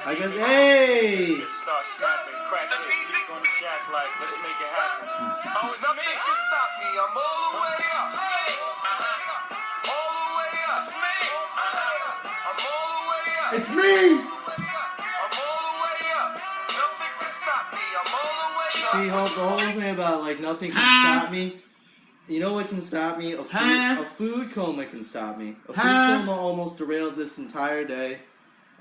I guess. Hey! Start snapping, crack it, leak on the jack like, let's make it happen. Oh, it's me. Nothing can stop me. I'm all the way up. All the way up. I'm all the way up. It's me! I'm all the way up. Nothing can stop me. I'm all the way up. See, the whole thing about like nothing can stop me. You know what can stop me? A food coma can stop me. A food coma almost derailed this entire day.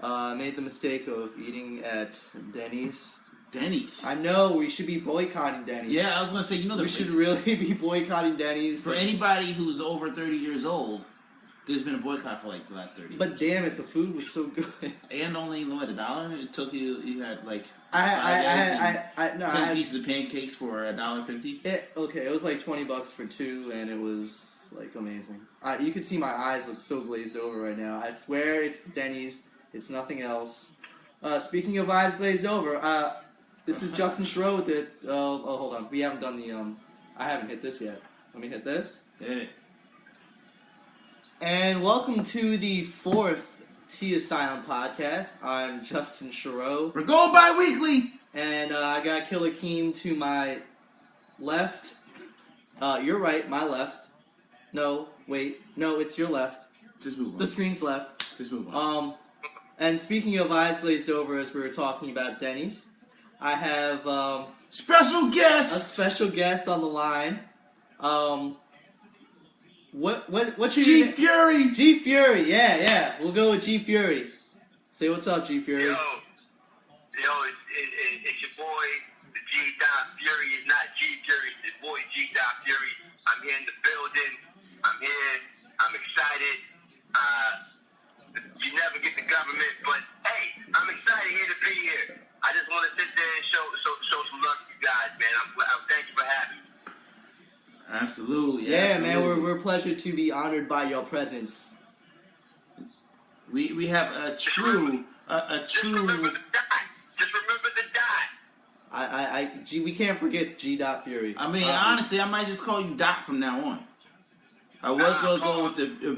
I made the mistake of eating at Denny's. Denny's? I know, we should be boycotting Denny's. Yeah, I was going to say, you know, we should really be boycotting Denny's. For anybody who's over 30 years old, there's been a boycott for like the last 30 years. But damn it, the food was so good. And only, what, $1? It took you had like 10 pieces of pancakes for $1.50? Okay, it was like $20 for two, and it was like amazing. You could see my eyes look so glazed over right now. I swear it's Denny's. It's nothing else. Speaking of eyes glazed over, this is Justin Cherot with it. Oh, hold on. We haven't done the, I haven't hit this yet. Let me hit this. Hit it. And welcome to the 4th Tea Asylum podcast. I'm Justin Cherot. We're going bi-weekly! And I got Killa Keem to my left. You're right, my left. No, wait. No, it's your left. Just move on. The screen's left. Just move on. And speaking of eyes glazed over, as we were talking about Denny's, I have special guest! A special guest on the line. What's your G name? Fury! G Fury, yeah. We'll go with G Fury. Say what's up, G Fury. Yo, it's your boy, the G Dot Fury. It's not G Fury, it's your boy G Dot Fury. I'm here in the building. I'm here. I'm excited. You never get the government, but hey, I'm excited here to be here. I just want to sit there and show some love to you guys, man. I'm thank you for having me. Absolutely. Yeah, absolutely. man, we're pleased to be honored by your presence. We have a true. Just remember the dot. Just remember the dot. We can't forget G. Fury. I mean, honestly, I might just call you Dot from now on. I was gonna go with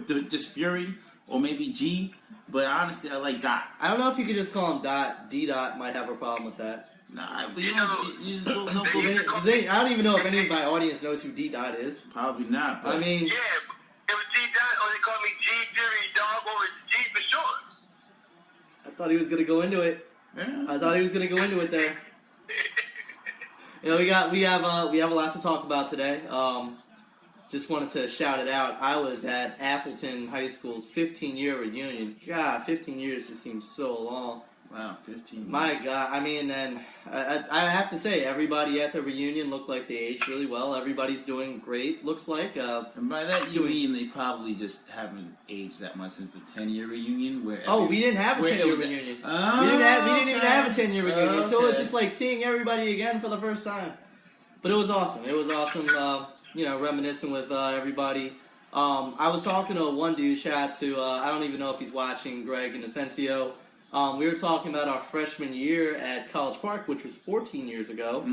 the just Fury or maybe G, but honestly, I like Dot. I don't know if you could just call him Dot. D. Dot might have a problem with that. Nah, but you just go. I don't even know if any of my audience knows who D. Dot is. Probably not. But I mean, yeah, it was G Dot, or they call me G Fury, dog, or it's G for short. I thought he was gonna go into it. Yeah. I thought he was gonna go into it there. You know, we have a lot to talk about today. Just wanted to shout it out. I was at Appleton High School's 15-year reunion. God, 15 years just seems so long. Wow, 15 My God, I mean, and I have to say, everybody at the reunion looked like they aged really well. Everybody's doing great, looks like. And by that you mean they probably just haven't aged that much since the 10-year reunion? Where we didn't have a 10-year reunion. We didn't even have a 10-year reunion, so it was just like seeing everybody again for the first time. But it was awesome. It was awesome, reminiscing with everybody. I was talking to one dude, shout out to, I don't even know if he's watching, Greg Inocencio. We were talking about our freshman year at College Park, which was 14 years ago.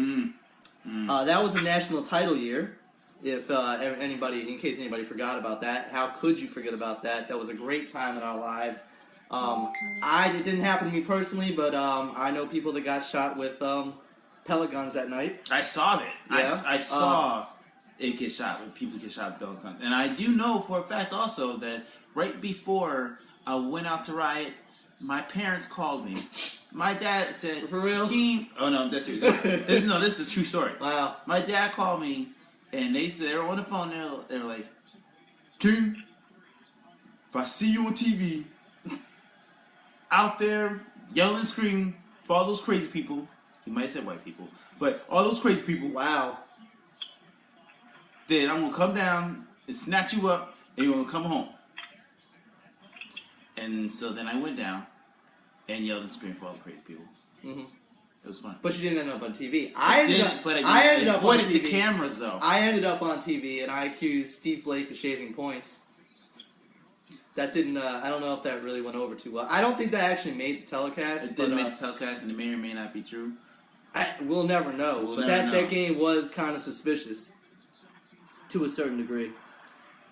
That was a national title year. If in case anybody forgot about that, how could you forget about that? That was a great time in our lives. It didn't happen to me personally, but I know people that got shot with pellet guns that night. I saw that. Yeah. I saw it get shot when people get shot with pellet guns, and I do know for a fact also that right before I went out to riot, my parents called me. My dad said, "For real? Keem." Oh no, that's serious. This is a true story. Wow. My dad called me, and they said they were on the phone. They were like, "Keem, if I see you on TV, out there yelling, screaming for all those crazy people," he might have said white people, but all those crazy people. Wow. Then I'm gonna come down and snatch you up, and you're gonna come home. And so then I went down and yelled and screamed for all the crazy people. Mm-hmm. It was fun. But you didn't end up on TV. I ended up on pointed TV. the cameras though. I ended up on TV and I accused Steve Blake of shaving points. That didn't. I don't know if that really went over too well. I don't think that actually made the telecast. It didn't make the telecast, and it may or may not be true. We'll never know. That game was kind of suspicious to a certain degree.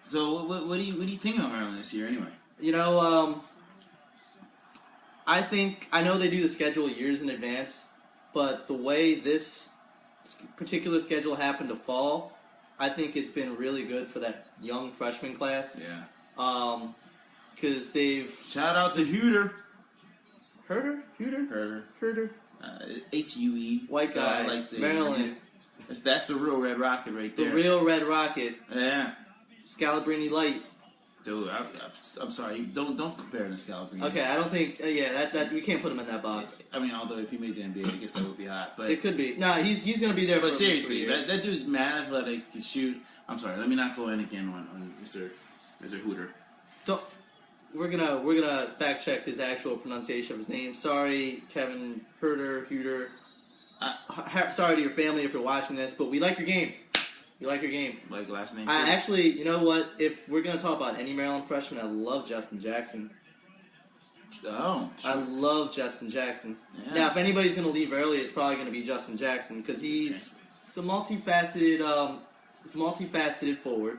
So what do you think of Maryland this year anyway? You know, I know they do the schedule years in advance, but the way this particular schedule happened to fall, I think it's been really good for that young freshman class. Yeah. Because they've Shout out to Hooter. Herder. HUE. White So guy, I like to- Maryland. That's the real Red Rocket right there. The real Red Rocket. Yeah. Scalabrini Light. Dude, I'm sorry. Don't compare him to Scalabrini. Okay, I don't think. That we can't put him in that box. I mean, although if he made the NBA, I guess that would be hot. But It could be. No, he's gonna be there. But for seriously, at least 3 years. that dude's mad athletic to shoot. I'm sorry, let me not go in again on Mr. Hooter. So, we're gonna fact check his actual pronunciation of his name. Sorry, Kevin Hooter. Sorry to your family if you're watching this, but we like your game. We like your game. Like last name. I actually, you know what? If we're gonna talk about any Maryland freshman, I love Justin Jackson. Oh, I love Justin Jackson. Yeah. Now, if anybody's gonna leave early, it's probably gonna be Justin Jackson because he's a multifaceted, forward.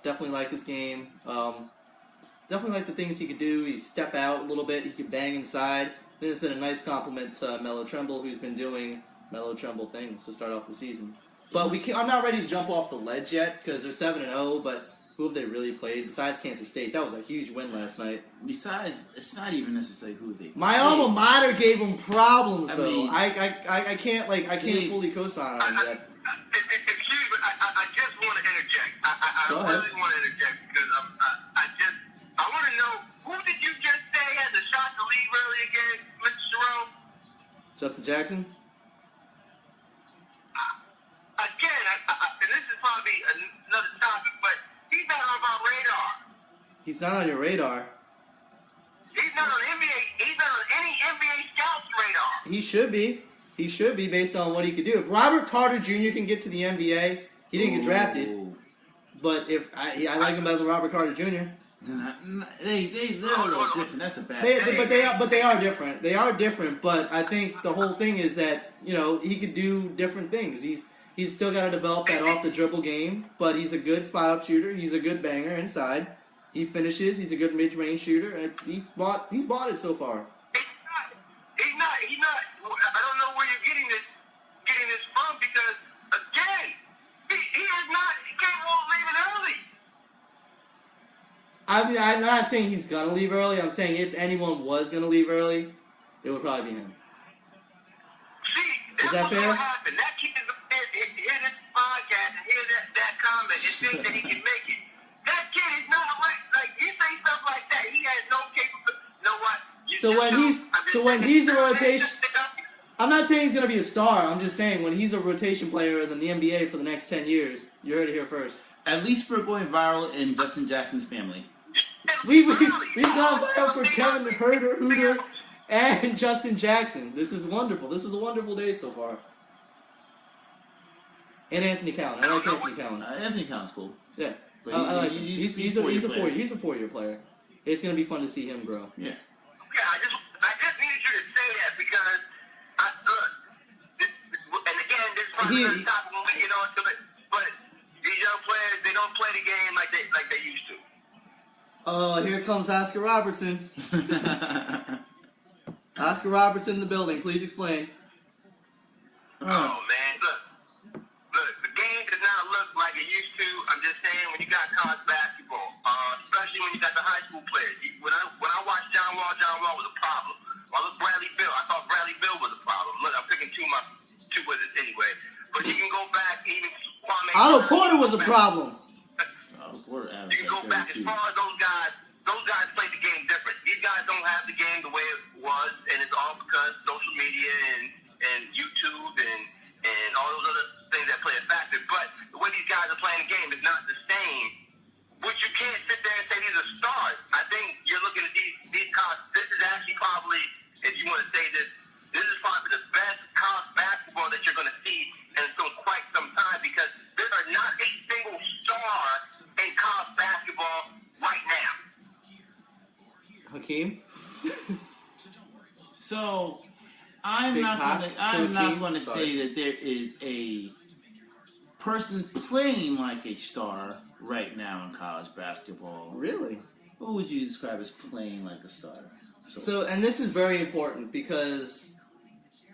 Definitely like his game. Definitely like the things he could do. He step out a little bit. He could bang inside. Then it's been a nice compliment to Melo Tremble, who's been doing Melo Tremble things to start off the season. But I'm not ready to jump off the ledge yet because they're 7-0. But who have they really played besides Kansas State? That was a huge win last night. Besides, it's not even necessarily who they. My alma mater gave them problems, I though. mean, I can't fully co-sign on that. Excuse me, I just want to interject. I Go ahead. really want to interject because I want to know, who did you just say had the shot to leave early again, Mr. Cherot? Justin Jackson. Again, and this is probably another topic, but he's not on my radar. He's not on your radar. He's not on NBA. He's not on any NBA scouts' radar. He should be. He should be based on what he could do. If Robert Carter Jr. can get to the NBA, he didn't get drafted. Ooh. But if I like him better than Robert Carter Jr. They're a little different. That's a bad. But they are different. They are different. But I think the whole thing is that he could do different things. He's still got to develop that off the dribble game. But he's a good spot up shooter. He's a good banger inside. He finishes. He's a good mid range shooter. And he's bought it so far. He's not. I don't know where you're getting this from because again, he is not capable of leaving early. I mean, I'm not saying he's gonna leave early. I'm saying if anyone was gonna leave early, it would probably be him. See, Is that fair? Happen. That kid is hear this podcast and hear that comment and think that he can make it. That kid is not like you say stuff like that. He has no capability. You know what? When he's a rotation, I'm not saying he's gonna be a star. I'm just saying when he's a rotation player in the NBA for the next 10 years, you heard it here first. At least we're going viral in Justin Jackson's family. We've gone viral for Kevin Hooter, and Justin Jackson. This is wonderful. This is a wonderful day so far. And Anthony Cowan. I like Anthony Cowan. Anthony Cowan's cool. Yeah, But I like him. he's He's a a player. He's a 4-year player. It's gonna be fun to see him grow. Yeah. Yeah, I just needed you to say that because and again, this is probably another topic when we get on to it. But these young players, they don't play the game like they used to. Oh, here comes Oscar Robertson. Oscar Robertson in the building. Please explain. Oh man, look, the game does not look like it used to. I'm just saying, when you got college basketball, especially when you got the high school players. When I watched John Wall was a problem. When I looked Bradley Beal, I thought Bradley Beal was a problem. Look, I'm picking two wizards anyway. But you can go back even Kwame. Otto Porter was a problem. You can go back as far as those guys. Those guys played the game different. These guys don't have the game the way it was, and it's all because social media and YouTube and all those other things that play a factor. But the way these guys are playing the game is not the same. Which you can't sit there and say these are stars. I think you're looking at these college. This is actually probably, if you want to say this is probably the best college basketball that you're going to see in quite some time because there are not a single star in college basketball right now. Hakeem? So, I'm not going to say that there is a person playing like a star right now in college basketball. Really? Who would you describe as playing like a star? So, and this is very important because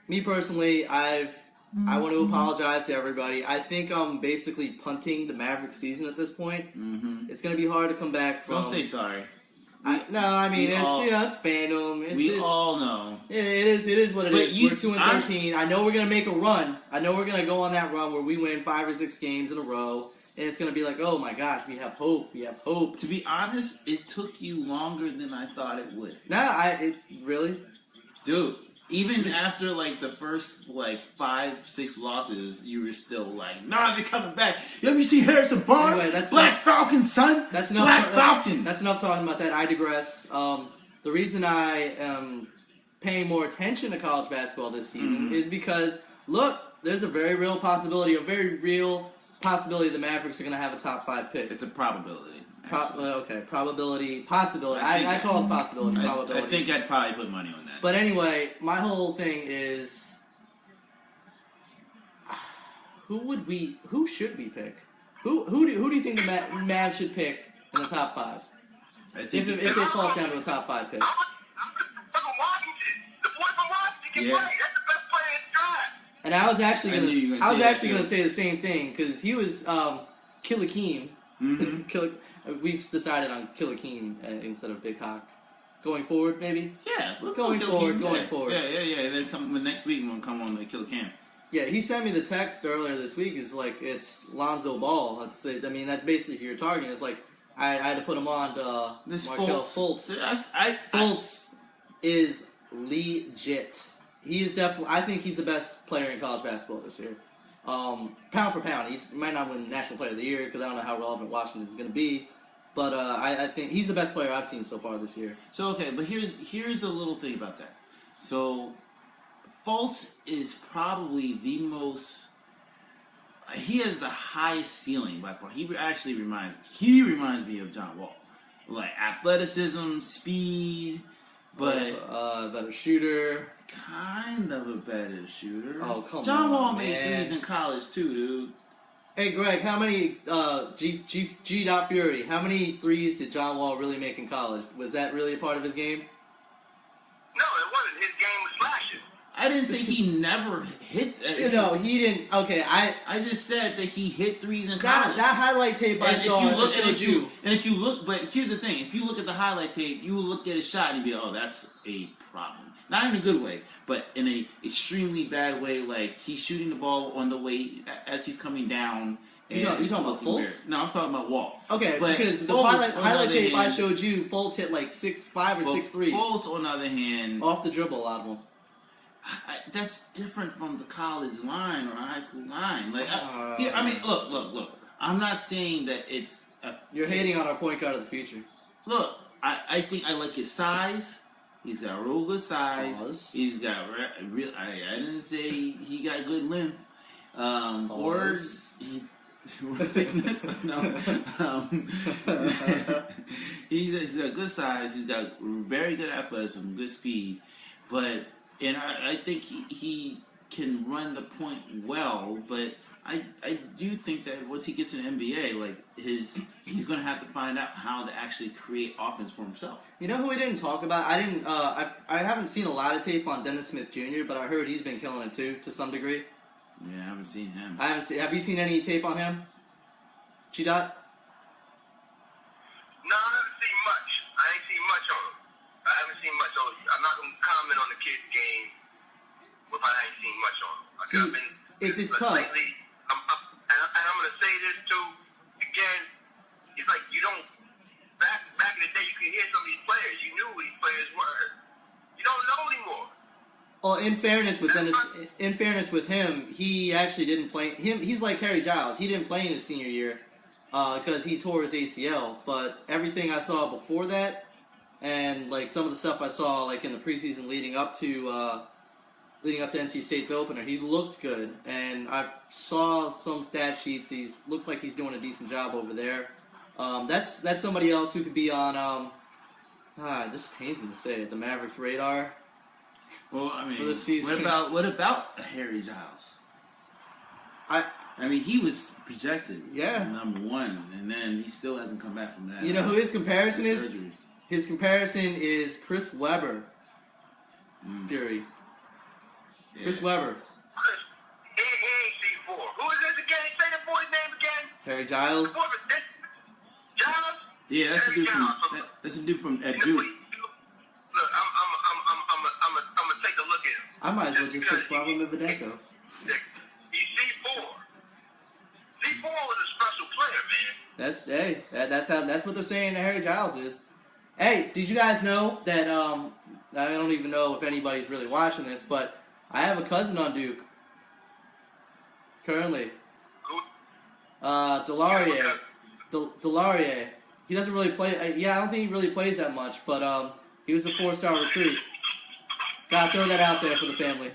me personally, I want to apologize to everybody. I think I'm basically punting the Mavericks season at this point. Mm-hmm. It's going to be hard to come back from. Don't say sorry. It's fandom. We all know. It is what it is. We're 2-13. I know we're gonna make a run. I know we're gonna go on that run where we win 5 or 6 games in a row, and it's gonna be like, oh my gosh, we have hope. We have hope. To be honest, it took you longer than I thought it would. Really, dude. Even after like the first 5-6 losses, you were still like, nah, they're coming back. Have you seen Harrison Barnes? Anyway, Falcon, son. That's enough. Falcon. That's enough talking about that. I digress. The reason I am paying more attention to college basketball this season is because look, there's a very real possibility the Mavericks are going to have a top 5 pick. It's a probability. Probability, possibility. I call it possibility, probability. I think I'd probably put money on that. But anyway, my whole thing is, who should we pick? Who do you think the Mavs should pick in the top 5? If it falls down to a top 5 pick. The boy from Washington can play. That's the best player in the draft. And I was actually gonna say the same thing because he was Killa Keem. Mm-hmm. We've decided on Killa Keem instead of Big Hawk. Going forward, maybe? Yeah. Going forward. Yeah. Then next week we'll come on the Killa Keem. Yeah, he sent me the text earlier this week. It's like, it's Lonzo Ball. That's basically who you're targeting. It's like, I had to put him on Markelle Fultz. Fultz is legit. He is definitely, I think he's the best player in college basketball this year. Pound for pound, he might not win National Player of the Year because I don't know how relevant Washington's going to be. But I think he's the best player I've seen so far this year. So okay, but here's the little thing about that. So Fultz is probably the most. He has the highest ceiling by far. He reminds me of John Wall, like athleticism, speed, but better shooter. Kind of a better shooter. Oh, come on, John Wall made man. threes in college too, dude. Hey, Greg, how many G. Fury? How many threes did John Wall really make in college? Was that really a part of his game? No, it wasn't. His game was flashing. I didn't say he never hit. No, he didn't. Okay, I just said that he hit threes in college. That highlight tape I saw showed you. And if you look, but here's the thing: if you look at the highlight tape, you will look at his shot and be like, "Oh, that's a problem." Not in a good way, but in a extremely bad way. Like he's shooting the ball on the way as he's coming down. You talking about Fultz? No, I'm talking about Wall. Okay, but because the highlight tape I showed you, Fultz hit like 5 or 6 threes. Fultz, on the other hand, off the dribble, a lot of them. That's different from the college line or the high school line. Like, look. I'm not saying that it's. You're hating on our point guard of the future. Look, I think I like his size. He's got real good size. Pause. He's got real. I didn't say he got good length. Or thickness. No. He's got good size. He's got very good athleticism, good speed. But I think he can run the point well. But I do think that once he gets in the NBA, like he's going to have to find out how to actually create offense for himself. You know who we didn't talk about? I haven't seen a lot of tape on Dennis Smith Jr., but I heard he's been killing it too, to some degree. Yeah, I haven't seen him. Have you seen any tape on him? G-Dot? No, I haven't seen much. I ain't seen much on him. I haven't seen much on him. I'm not going to comment on the kid's game if I ain't seen much on him. It's tough. Lately, and I'm going to say this too, again, it's like you don't, back in the day you could hear some of these players, you knew who these players were. You don't know anymore. Well, in fairness with him, he actually didn't play. He's like Harry Giles. He didn't play in his senior year because he tore his ACL. But everything I saw before that, and like some of the stuff I saw like in the preseason leading up to NC State's opener, he looked good. And I saw some stat sheets. He looks like he's doing a decent job over there. That's somebody else who could be on. This pains me to say it. The Mavericks radar. Well, I mean, for the season. What about Harry Giles? I mean, he was projected number 1, and then he still hasn't come back from that. You know who his comparison is? Surgery. His comparison is Chris Webber. Fury. Yeah. Chris Webber. He ain't C4. Who is this again? Say the boy's name again. Harry Giles. Giles? Yeah, that's Harry a Giles. dude from Duke. Look, I'm gonna take a look at him. I might as well just say Slava Medvedenko. He's C4. C4 was a special player, man. That's what they're saying that Harry Giles is. Hey, did you guys know that I don't even know if anybody's really watching this, but I have a cousin on Duke. Currently. Delaurier. Delaurier. He doesn't really play. I don't think he really plays that much, but he was a 4-star recruit. Gotta throw that out there for the family.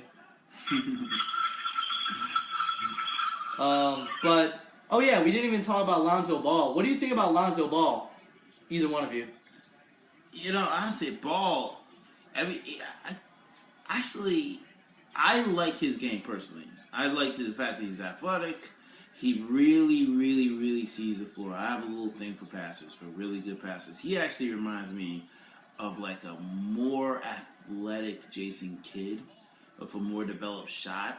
But oh yeah, we didn't even talk about Lonzo Ball. What do you think about Lonzo Ball? Either one of you. You know, honestly, Ball. I mean, I like his game personally. I like the fact that he's athletic. He really, really, really sees the floor. I have a little thing for passers, for really good passers. He actually reminds me of like a more athletic Jason Kidd, with a more developed shot.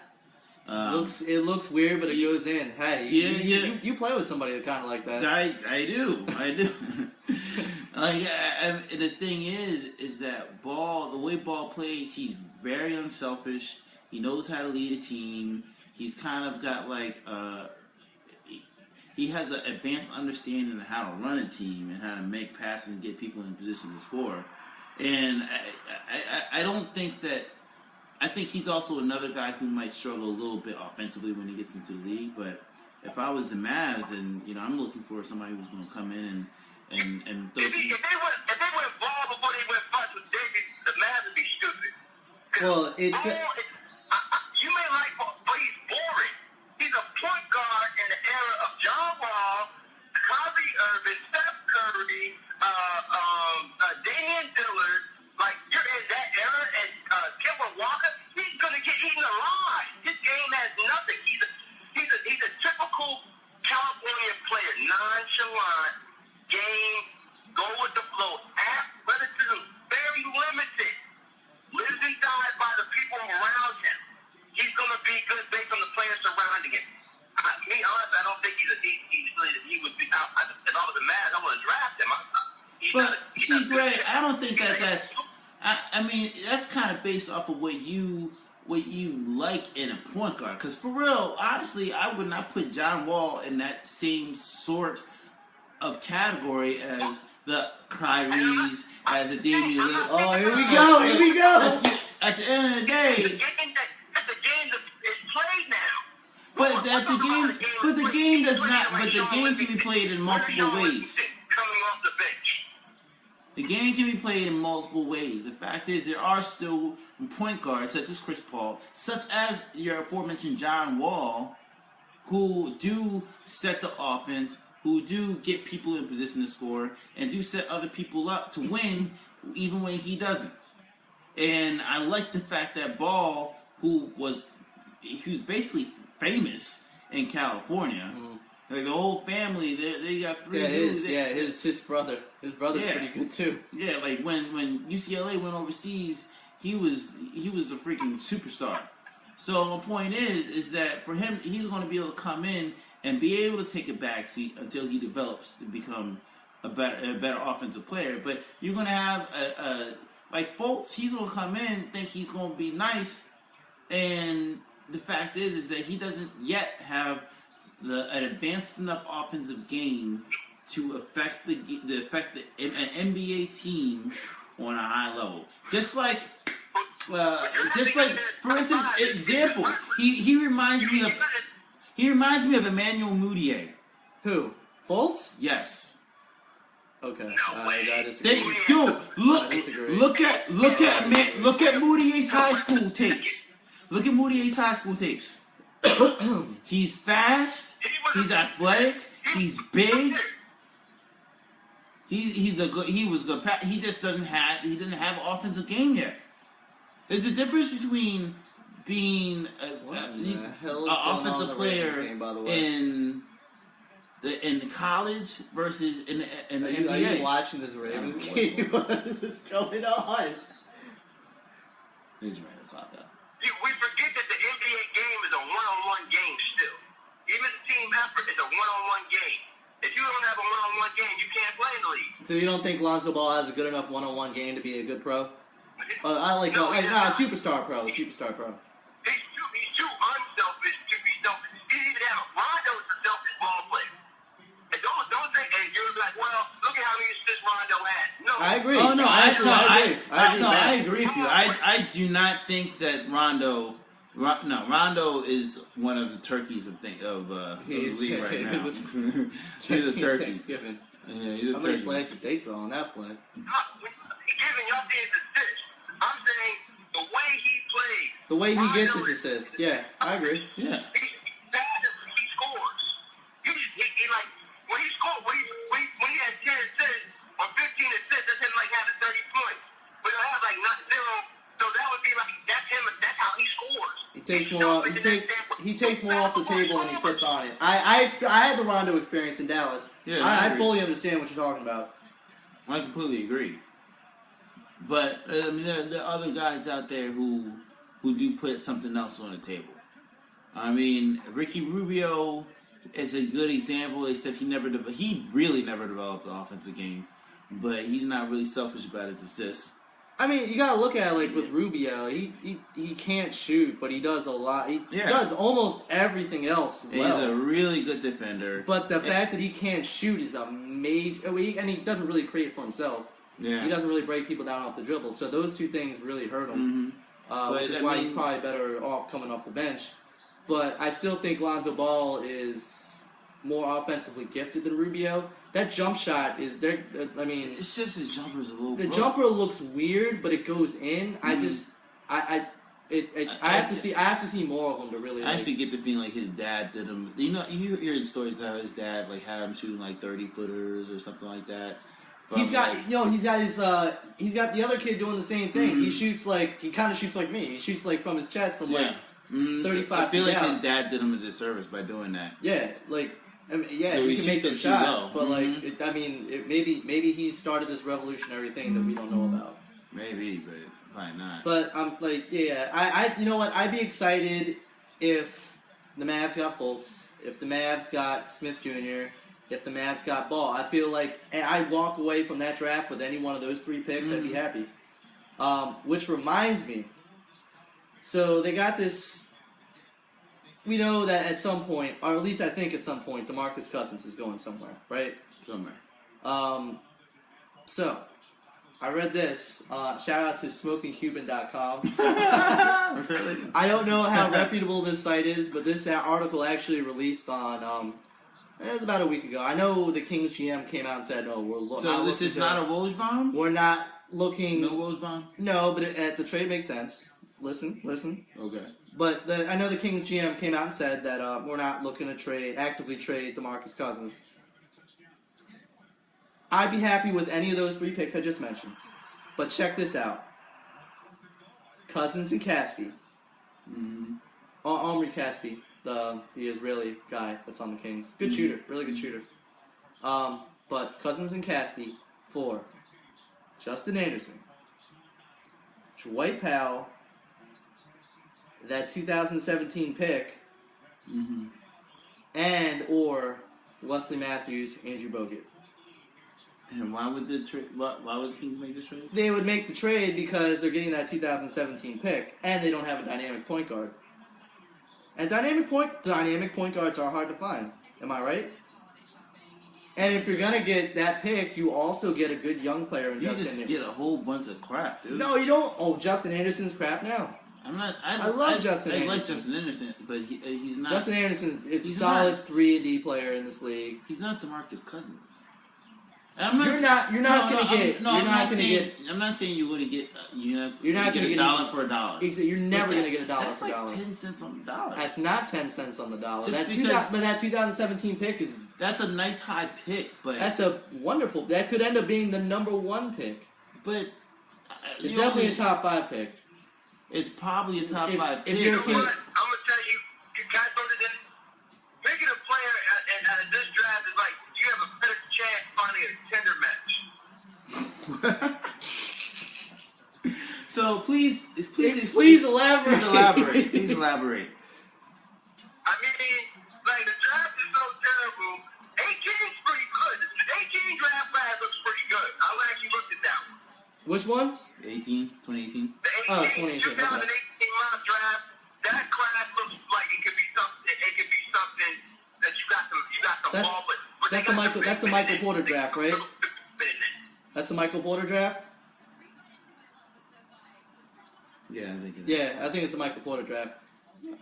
It looks weird, but it goes in. Hey, you play with somebody that kind of like that. I do. And the thing is that Ball, the way Ball plays, he's very unselfish. He knows how to lead a team. He's kind of got like he has an advanced understanding of how to run a team and how to make passes and get people in position to score. And I don't think that. I think he's also another guy who might struggle a little bit offensively when he gets into the league. But if I was the Mavs, and I'm looking for somebody who's going to come in and throw. If they went Ball before they went bust with David, the Mavs would be stupid. Well, it's. You may like Ball, but he's boring. He's a point guard in the era of John Wall, Kyrie Irving, Steph Curry, Damian Lillard. Like, you're in that era, and Kemba Walker, he's going to get eaten alive. His game has nothing. He's a typical California player, nonchalant, game, go with the flow, athleticism, very limited, lives and dies by the people around him. He's going to be good based on the players surrounding him. Me, honestly, I don't think he would be out. If I was a Mavs, I would have drafted him. Greg, I don't think that's. I mean, that's kind of based off of what you like in a point guard. Because for real, honestly, I would not put John Wall in that same sort of category as the Kyries, as a Damian Lillard. Oh, here we go. At the end of the day, The game is played now. but the game does not. But the game can be played in multiple ways. Coming off the bench. The game can be played in multiple ways. The fact is, there are still point guards, such as Chris Paul, such as your aforementioned John Wall, who do set the offense, who do get people in position to score, and do set other people up to win, even when he doesn't. And I like the fact that Ball, who's basically famous in California. Like the whole family, they got three dudes. His brother. His brother's pretty good too. Yeah, like when UCLA went overseas, he was a freaking superstar. So my point is that for him, he's going to be able to come in and be able to take a backseat until he develops to become a better offensive player. But you're going to have like Fultz, he's going to come in, think he's going to be nice, and the fact is that he doesn't yet have an advanced enough offensive game to affect an NBA team on a high level. Just like for instance, example, he reminds me of Emmanuel Mudiay. Who? Fultz? Yes. Okay. I disagree. Look at Mudiay's high school tapes. Look at Mudiay's high school tapes. He's fast. He's athletic. He's big. He was good. He just didn't have an offensive game yet. There's a difference between being an offensive player in college versus in the Are NBA. you watching this Ravens I'm game? What is going on? He's ready to clock out. We forget that the NBA game is a one-on-one game still. Even the team effort is a one-on-one game. If you don't have a one-on-one game, you can't play in the league. So you don't think Lonzo Ball has a good enough one-on-one game to be a good pro? I like No, he does not. superstar pro. Superstar pro. He's too unselfish to be selfish. He even have Rondo's a selfish ball player. And don't think, and you're like, well, look at how many assists Rondo had. No. I agree. Oh no, I agree with you. I do not think that Rondo is one of the turkeys of the league right now. He's a turkey. Thanksgiving. Yeah, he's a How many turkey. flags did they throw on that play? Giving y'all the assist. I'm saying the way he plays. The way he gets Rondo his assists. Yeah, I agree. Yeah. He scores. He like when he scored when he had 10 assists or 15 assists, that's him like having 30 points. But he'll have like not zero. So that would be like that's him. That's how he scores. He takes more off the table than he puts on it. I had the Rondo experience in Dallas. Yeah, I fully understand what you're talking about. I completely agree. But I mean, there are other guys out there who do put something else on the table. I mean, Ricky Rubio is a good example, except he really never developed the offensive game. But he's not really selfish about his assists. I mean, you gotta look at it like with Rubio. He can't shoot, but he does a lot. He does almost everything else well. He's a really good defender. But the fact that he can't shoot is a major. And he doesn't really create for himself. Yeah. He doesn't really break people down off the dribble. So those two things really hurt him. Which is why he's probably better off coming off the bench. But I still think Lonzo Ball is more offensively gifted than Rubio. That jump shot is there. I mean, it's just his jumper's a little. The jumper looks weird, but it goes in. I have to see more of him to really. I actually get the feeling like his dad did him. You know, you hear the stories that his dad like had him shooting like 30-footers or something like that. He's got the other kid doing the same thing. Mm-hmm. He kind of shoots like me. He shoots like from his chest from 35. I feel like down. his dad did him a disservice by doing that. Yeah, like. I mean, yeah, so he can make some shots, but mm-hmm. maybe he started this revolutionary thing that we don't know about. Maybe, but probably not. But I'm like, I you know what? I'd be excited if the Mavs got Fultz, if the Mavs got Smith Jr., if the Mavs got Ball. I feel like I walk away from that draft with any one of those three picks, mm-hmm. I'd be happy. Which reminds me, so they got this. We know that at some point, or at least I think at some point, DeMarcus Cousins is going somewhere, right? Somewhere. So, I read this. Shout out to SmokingCuban.com. I don't know how reputable this site is, but this article actually released on, it was about a week ago. I know the Kings GM came out and said, no, we're looking. So this is not a Woj bomb? We're not looking. No Woj bomb? No, but the trade makes sense. Listen. Okay. But I know the Kings GM came out and said that we're not looking to actively trade DeMarcus Cousins. I'd be happy with any of those three picks I just mentioned. But check this out. Cousins and Caspi. Mm-hmm. Omri Caspi, the Israeli guy that's on the Kings. Good shooter. Really good shooter. But Cousins and Caspi for Justin Anderson, Dwight Powell, that 2017 pick, mm-hmm. and or Wesley Matthews, Andrew Bogut. And why would the Kings make this trade? They would make the trade because they're getting that 2017 pick, and they don't have a dynamic point guard. And dynamic point guards are hard to find. Am I right? And if you're gonna get that pick, you also get a good young player in Justin Anderson. You just get a whole bunch of crap, dude. No, you don't. Oh, Justin Anderson's crap now. I love Justin Anderson. I like Justin Anderson, but he's not. Justin Anderson's a solid 3-and-D player in this league. He's not DeMarcus Cousins. I'm not saying you're going to get. You're not going to get a dollar for a dollar. You're never going to get a dollar for a dollar. That's like 10 cents on the dollar. That's not 10 cents on the dollar. But that 2017 pick is. That's a nice high pick, but that's a wonderful. That could end up being the number 1 pick. But it's definitely a top 5 pick. It's probably a top 5 pick. If you're a I'm gonna tell you, you guys voted in. Making a player at this draft is Please elaborate. Please elaborate. Please elaborate. I mean, like, the draft is so terrible. 18's pretty good. The 18 draft class looks pretty good. I actually looked at that one. Which one? 2018. The 18, Oh, 2018, 2018 okay. mock draft, that class looks like it could be something. It could be something that you got the That's- ball, but That's the Michael Porter draft, right? That's the Michael Porter draft? Yeah, I think it is. Yeah, I think it's the Michael Porter draft.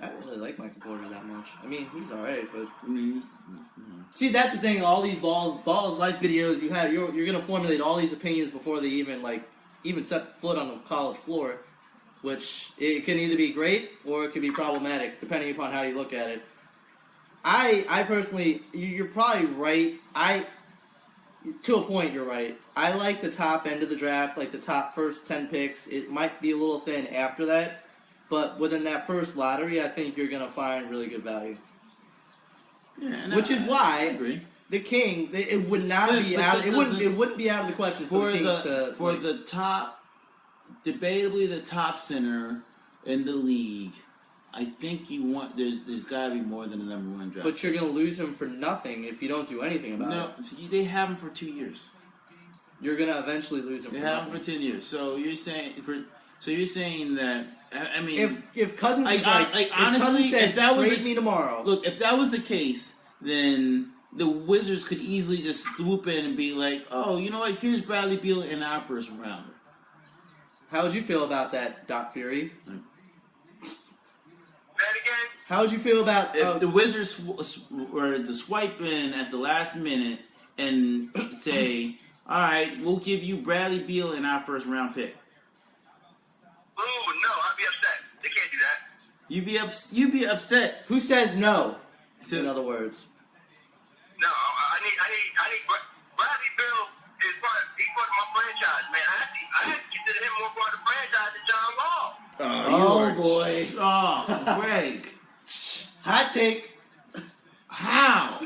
I don't really like Michael Porter that much. I mean, he's alright, but I mean, see, that's the thing. All these balls life videos you have, you're gonna formulate all these opinions before they even set foot on the college floor, which it can either be great or it can be problematic depending upon how you look at it. I personally, you're probably right. To a point, you're right. I like the top end of the draft, like the top first 10 picks. It might be a little thin after that, but within that first lottery, I think you're gonna find really good value. yeah, no, Which is I why agree. the King, it would not But- be but out. that It wouldn't be out of the question for the Kings to the top, debatably the top center in the league. I think you want there's got to be more than a number one draft. But you're gonna lose him for nothing if you don't do anything about no, it. they have him for 2 years. You're gonna eventually lose him They for have him nothing. for 10 years. So you're saying that I mean, If Cousins Like, is like, like, if honestly, Cousins said, if that was trade me tomorrow, look, if that was the case, then the Wizards could easily just swoop in and be like, oh, you know what? Here's Bradley Beal in our first rounder. how would you feel about that, Doc Fury? That again? How would you feel about If the Wizards were to swipe in at the last minute and say, all right, we'll give you Bradley Beal in our first round pick. Oh, no, I'd be upset. They can't do that. You'd be upset. who says no? So, In other words, No, I need Bradley Bill is he's part of my franchise, man. I had to consider him more part of the franchise than John Wall. Oh, boy. Oh, Greg. hot take. How?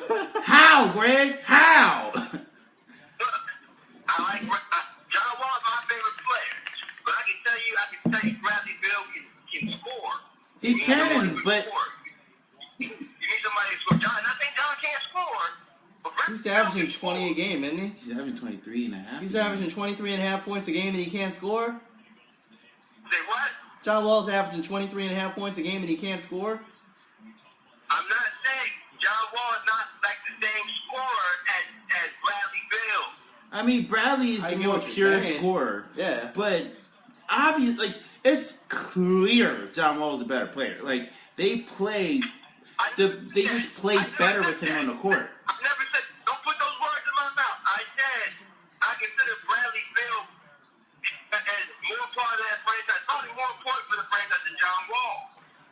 How, Greg? How? I like John Wall is my favorite player, but I can tell you Bradley Bill can score. He You need can, someone who but score. You need somebody to score. John, I think John can't score. But Bradley He's Beal averaging can 20 a score. game, isn't he? he's having 23 and a half. He's averaging 23 and a half points a game and he can't score? Say what? John Wall's averaging 23 and a half points a game and he can't score? I'm not saying John Wall is not like the same scorer as Bradley Bill. I mean, Bradley is I the get more what you're pure saying. scorer. Yeah. But obviously, like, it's clear John Wall's a better player. Like, they play, they just play better with him on the court. I never said, don't put those words in my mouth. I said, I consider Bradley Bill as more part of that franchise, probably more important for the franchise than John Wall.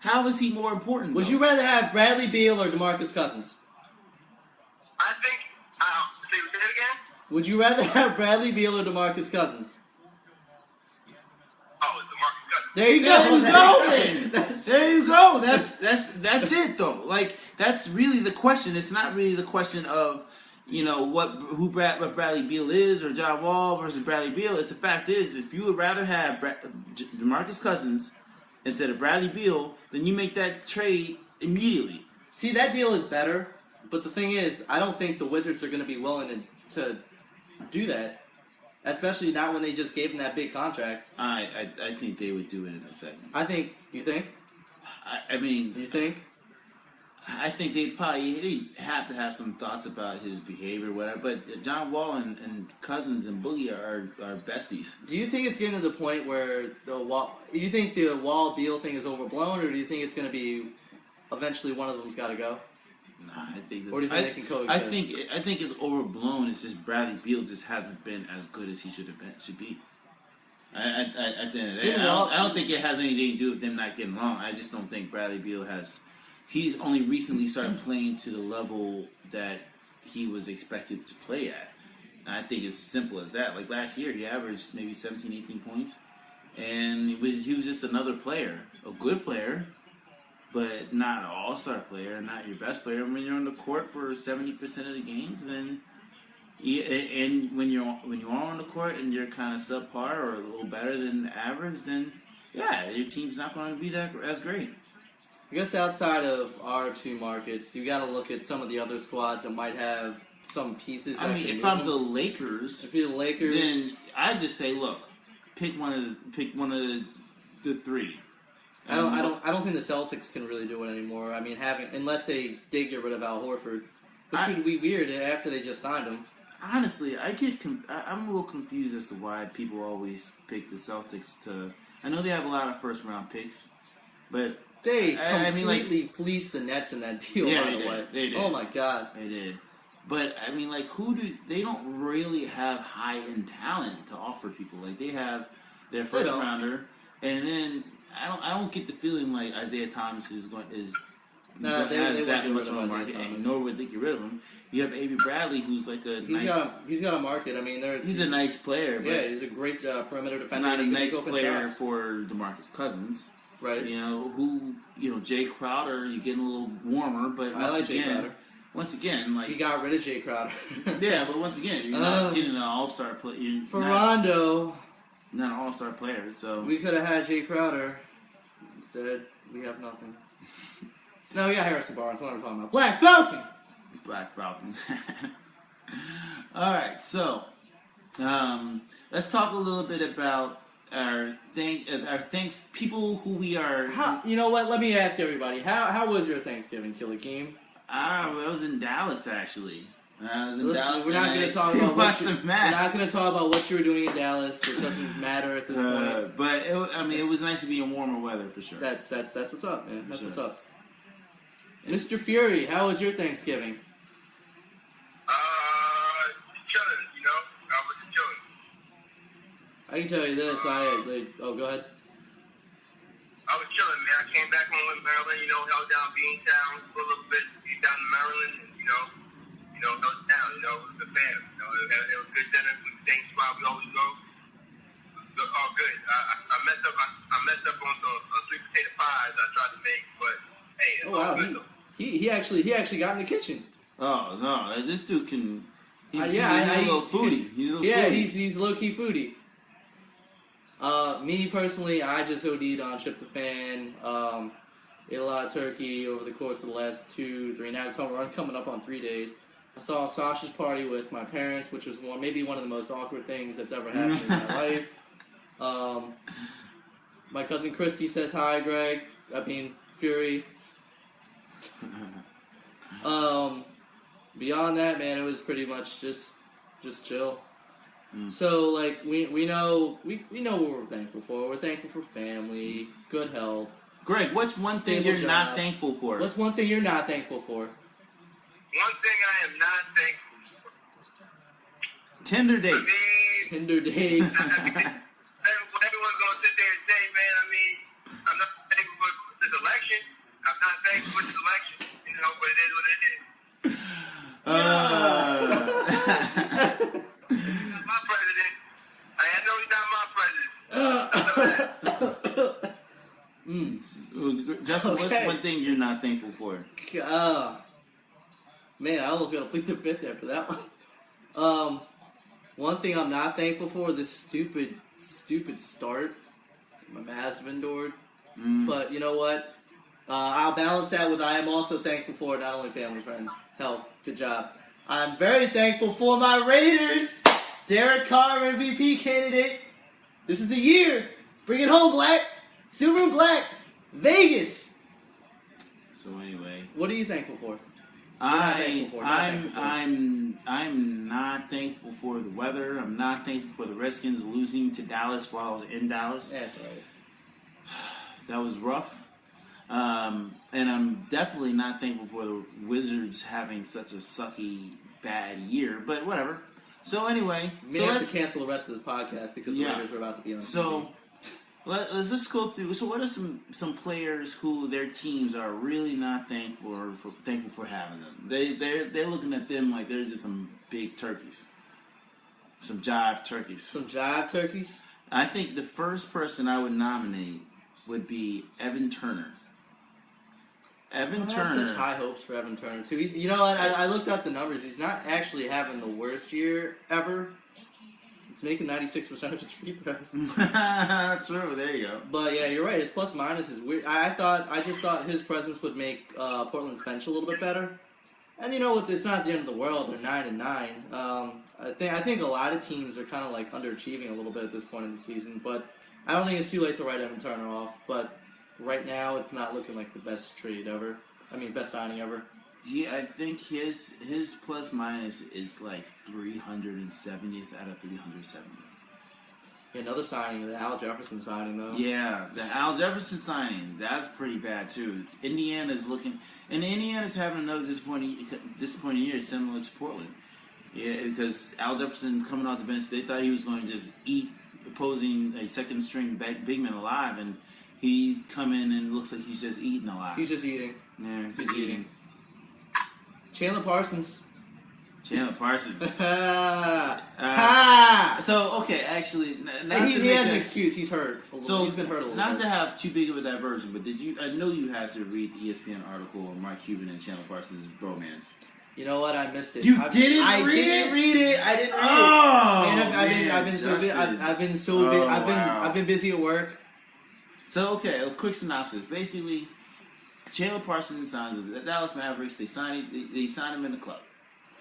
How is he more important? Would though? you rather have Bradley Beal or DeMarcus Cousins? I think, say it again? Would you rather have Bradley Beal or DeMarcus Cousins? Oh, it's the Marcus Cousins. There you There go. you go, then. There you go. That's it, though. Like, that's really the question. It's not really the question of, you know, what Bradley Beal is or John Wall versus Bradley Beal. It's the fact is, if you would rather have DeMarcus Cousins instead of Bradley Beal, then you make that trade immediately. See, that deal is better, but the thing is, I don't think the Wizards are going to be willing to do that, especially not when they just gave him that big contract. I think they would do it in a second. You think? I mean, You think? I think they'd have to have some thoughts about his behavior, whatever. But John Wall and Cousins and Boogie are besties. Do you think it's getting to the point where you think the Wall Beal thing is overblown, or do you think it's going to be eventually one of them's got to go? Nah, I think this, Or do you think they can coexist? I think it's overblown. It's just Bradley Beal just hasn't been as good as he should be. I don't think it has anything to do with them not getting along. I just don't think Bradley Beal has. He's only recently started playing to the level that he was expected to play at. And I think it's simple as that. Like last year, he averaged maybe 17, 18 points. And he was just another player. A good player, but not an all-star player, not your best player. When you're on the court for 70% of the games, then and when you are on the court and you're kind of subpar or a little better than average, then yeah, your team's not going to be that as great. I guess outside of our two markets, you got to look at some of the other squads that might have some pieces. I mean, if I'm the Lakers, if you're the Lakers, then I just say, look, pick one of the three. I don't think the Celtics can really do it anymore. I mean, unless they did get rid of Al Horford, which would be weird after they just signed him. Honestly, I'm a little confused as to why people always pick the Celtics to. I know they have a lot of first round picks, but they completely fleeced the Nets in that deal. Yeah, by the way, they did. Oh my god, they did. But I mean, like, they don't really have high end talent to offer people. Like, they have their first rounder, and then I don't get the feeling like Isaiah Thomas has that much of a market, and nor would they get rid of him. You have Avery Bradley, who's like he's got a market. I mean, he's a nice player. But he's a great perimeter defender. Not a nice player for DeMarcus Cousins, right? Jay Crowder. You're getting a little warmer, but once again, like, he got rid of Jay Crowder. Yeah, but once again, you're not getting an all-star player. For Rondo, not an all-star player. So we could have had Jay Crowder. Instead, we have nothing. No, we got Harrison Barnes. What am I talking about? Black Falcon. All right, so let's talk a little bit about our thanks people who we are. You know what? Let me ask everybody. How was your Thanksgiving, Killa Keem? I was in Dallas actually. Dallas. We're not going to talk about what you were doing in Dallas. It doesn't matter at this point. But it was nice to be in warmer weather for sure. That's what's up, man. That's what's up. Mr. Fury, how was your Thanksgiving? Chilling, I was chilling. I can tell you this. Go ahead. I was chilling, man. I came back home in Maryland, held down Beantown for a little bit, down in Maryland, and, held it down, it was a fan. It was good dinner from the same spot we always go. All good. I messed up on the sweet potato pies I tried to make, but hey, it's all good though. He actually got in the kitchen. Oh no, this dude can. He's a little foodie. He's low key foodie. Me personally, I just OD'd on tryptophan. Ate a lot of turkey over the course of the last 2-3. Now coming up on 3 days. I saw a sausage party with my parents, which was maybe one of the most awkward things that's ever happened in my life. My cousin Christy says hi, Greg. Fury. Beyond that, man, it was pretty much just chill. So, like, we know what we're thankful for. We're thankful for family, good health. Greg, what's one thing you're not thankful for? What's one thing you're not thankful for? One thing I am not thankful for. Tinder dates. Tinder dates. Everyone's gonna sit there and say, man, I'm not thankful for this election. I'm not thankful for this election. But it is what it is. He's not my president. I know he's not my president. Justin, what's one thing you're not thankful for? Man, I almost got to plead the fifth after that one. One thing I'm not thankful for, this stupid start. My Mavs have endured. But you know what? I'll balance that with I am also thankful for not only family, friends, health. Good job. I'm very thankful for my Raiders. Derek Carr, MVP candidate. This is the year. Bring it home, Black. Silver and Black. Vegas. So anyway, what are you thankful for? I'm not thankful for the weather. I'm not thankful for the Redskins losing to Dallas while I was in Dallas. That's right. That was rough. And I'm definitely not thankful for the Wizards having such a sucky, bad year. But whatever. So anyway, let's cancel the rest of this podcast because the Raiders are about to be on. So let's just go through. So what are some players who their teams are really not thankful for having them? They're looking at them like they're just some big turkeys, some jive turkeys. Some jive turkeys. I think the first person I would nominate would be Evan Turner. Evan Turner. Such high hopes for Evan Turner too. I looked up the numbers. He's not actually having the worst year ever. He's making 96% of his free throws. True, there you go. But yeah, you're right. His plus minus is weird. I just thought his presence would make Portland's bench a little bit better. And you know what? It's not the end of the world. They're 9-9. I think a lot of teams are kind of like underachieving a little bit at this point in the season. But I don't think it's too late to write Evan Turner off. But right now, it's not looking like the best trade ever. I mean, best signing ever. Yeah, I think his plus minus is like 370th out of 370. Yeah, another signing, the Al Jefferson signing, though. Yeah, the Al Jefferson signing, that's pretty bad, too. Indiana's having another disappointing year similar to Portland. Yeah, because Al Jefferson coming off the bench, they thought he was going to just eat opposing a second-string big man alive, and he come in and looks like he's just eating alive. He's just eating. Yeah, he's just eating. Chandler Parsons. So, okay, actually, he has an excuse. He's hurt. So, he's been hurt a little not bit. to have too big of a diversion, but I know you had to read the ESPN article on Mark Cuban and Chandler Parsons' bromance. You know what? I missed it. I didn't read it. Oh, man, I've been busy at work. So, okay, a quick synopsis. Basically, Chandler Parsons signs with the Dallas Mavericks. They sign him in the club.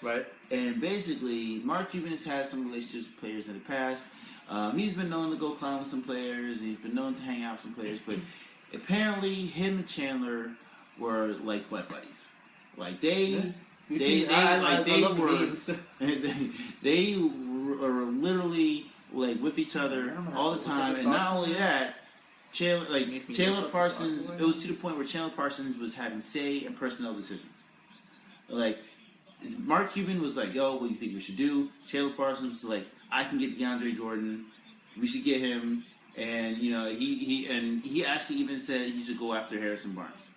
Right. And basically, Mark Cuban has had some relationships with players in the past. He's been known to go clown with some players. He's been known to hang out with some players. But apparently, him and Chandler were like butt buddies. Like they were literally like with each other all the time. And not only that, Chandler Parsons. It was to the point where Chandler Parsons was having say in personnel decisions. Like, Mark Cuban was like, "Yo, what do you think we should do?" Chandler Parsons was like, "I can get DeAndre Jordan. We should get him." And you know, he actually even said he should go after Harrison Barnes.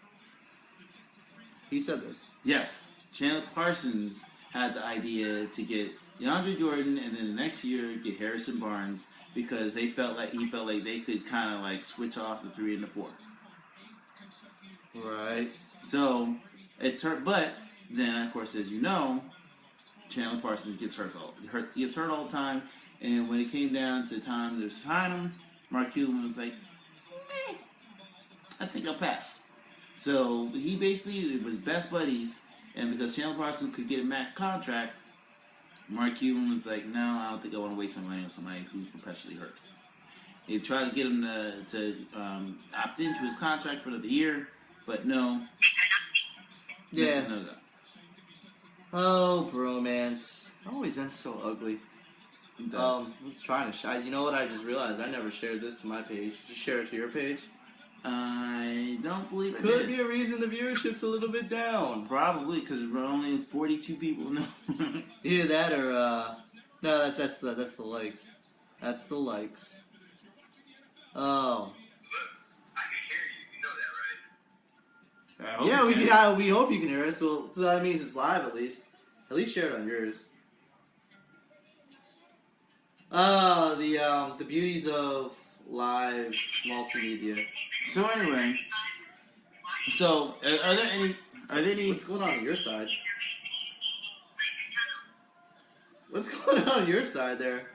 He said this. Yes, Chandler Parsons had the idea to get DeAndre Jordan, and then the next year get Harrison Barnes because he felt like they could kind of like switch off the 3 and the 4. Right. So it turned, but. Then, of course, as you know, Chandler Parsons gets hurt all the time. And when it came down to time to sign him, Mark Cuban was like, I think I'll pass. So he basically was best buddies. And because Chandler Parsons could get a max contract, Mark Cuban was like, no, I don't think I want to waste my money on somebody who's perpetually hurt. He tried to get him to opt into his contract for another year, but no. Yeah. That's a no-go. Oh, bromance. Always ends so ugly. It does. I was trying to you know what? I just realized I never shared this to my page. Did you share it to your page? I don't believe it. Could be a reason the viewership's a little bit down. Probably because we're only 42 people. No. Either that or no, that's the likes. That's the likes. Oh. Yeah, we hope you can hear us. So that means it's live at least. At least share it on yours. The beauties of live multimedia. So anyway, are there any? What's going on your side? What's going on your side there?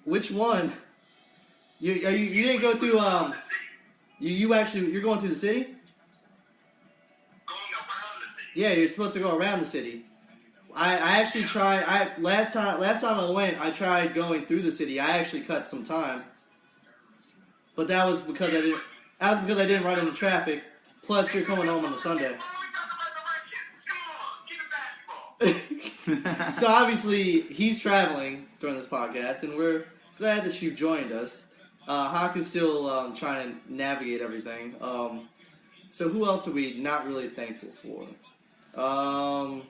Which one? You didn't go through you're going through the city? Going around the city. Yeah, you're supposed to go around the city. I actually tried. Last time I went, I tried going through the city. I actually cut some time, but that was because I didn't. That was because I didn't run into traffic. Plus, you're coming home on a Sunday. So obviously he's traveling during this podcast, and we're glad that you've joined us. Hawk is still trying to navigate everything. So who else are we not really thankful for? And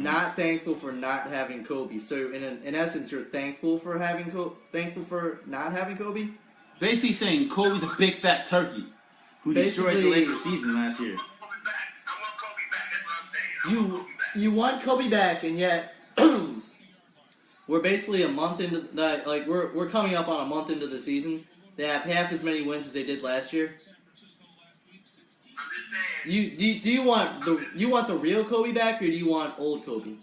not thankful for not having Kobe. So in essence, you're thankful for not having Kobe. Basically saying Kobe's a big fat turkey who destroyed the Lakers season last year. You want Kobe back, and yet we're basically a month into that. Like we're coming up on a month into the season. They have half as many wins as they did last year. Do you want the real Kobe back, or do you want old Kobe?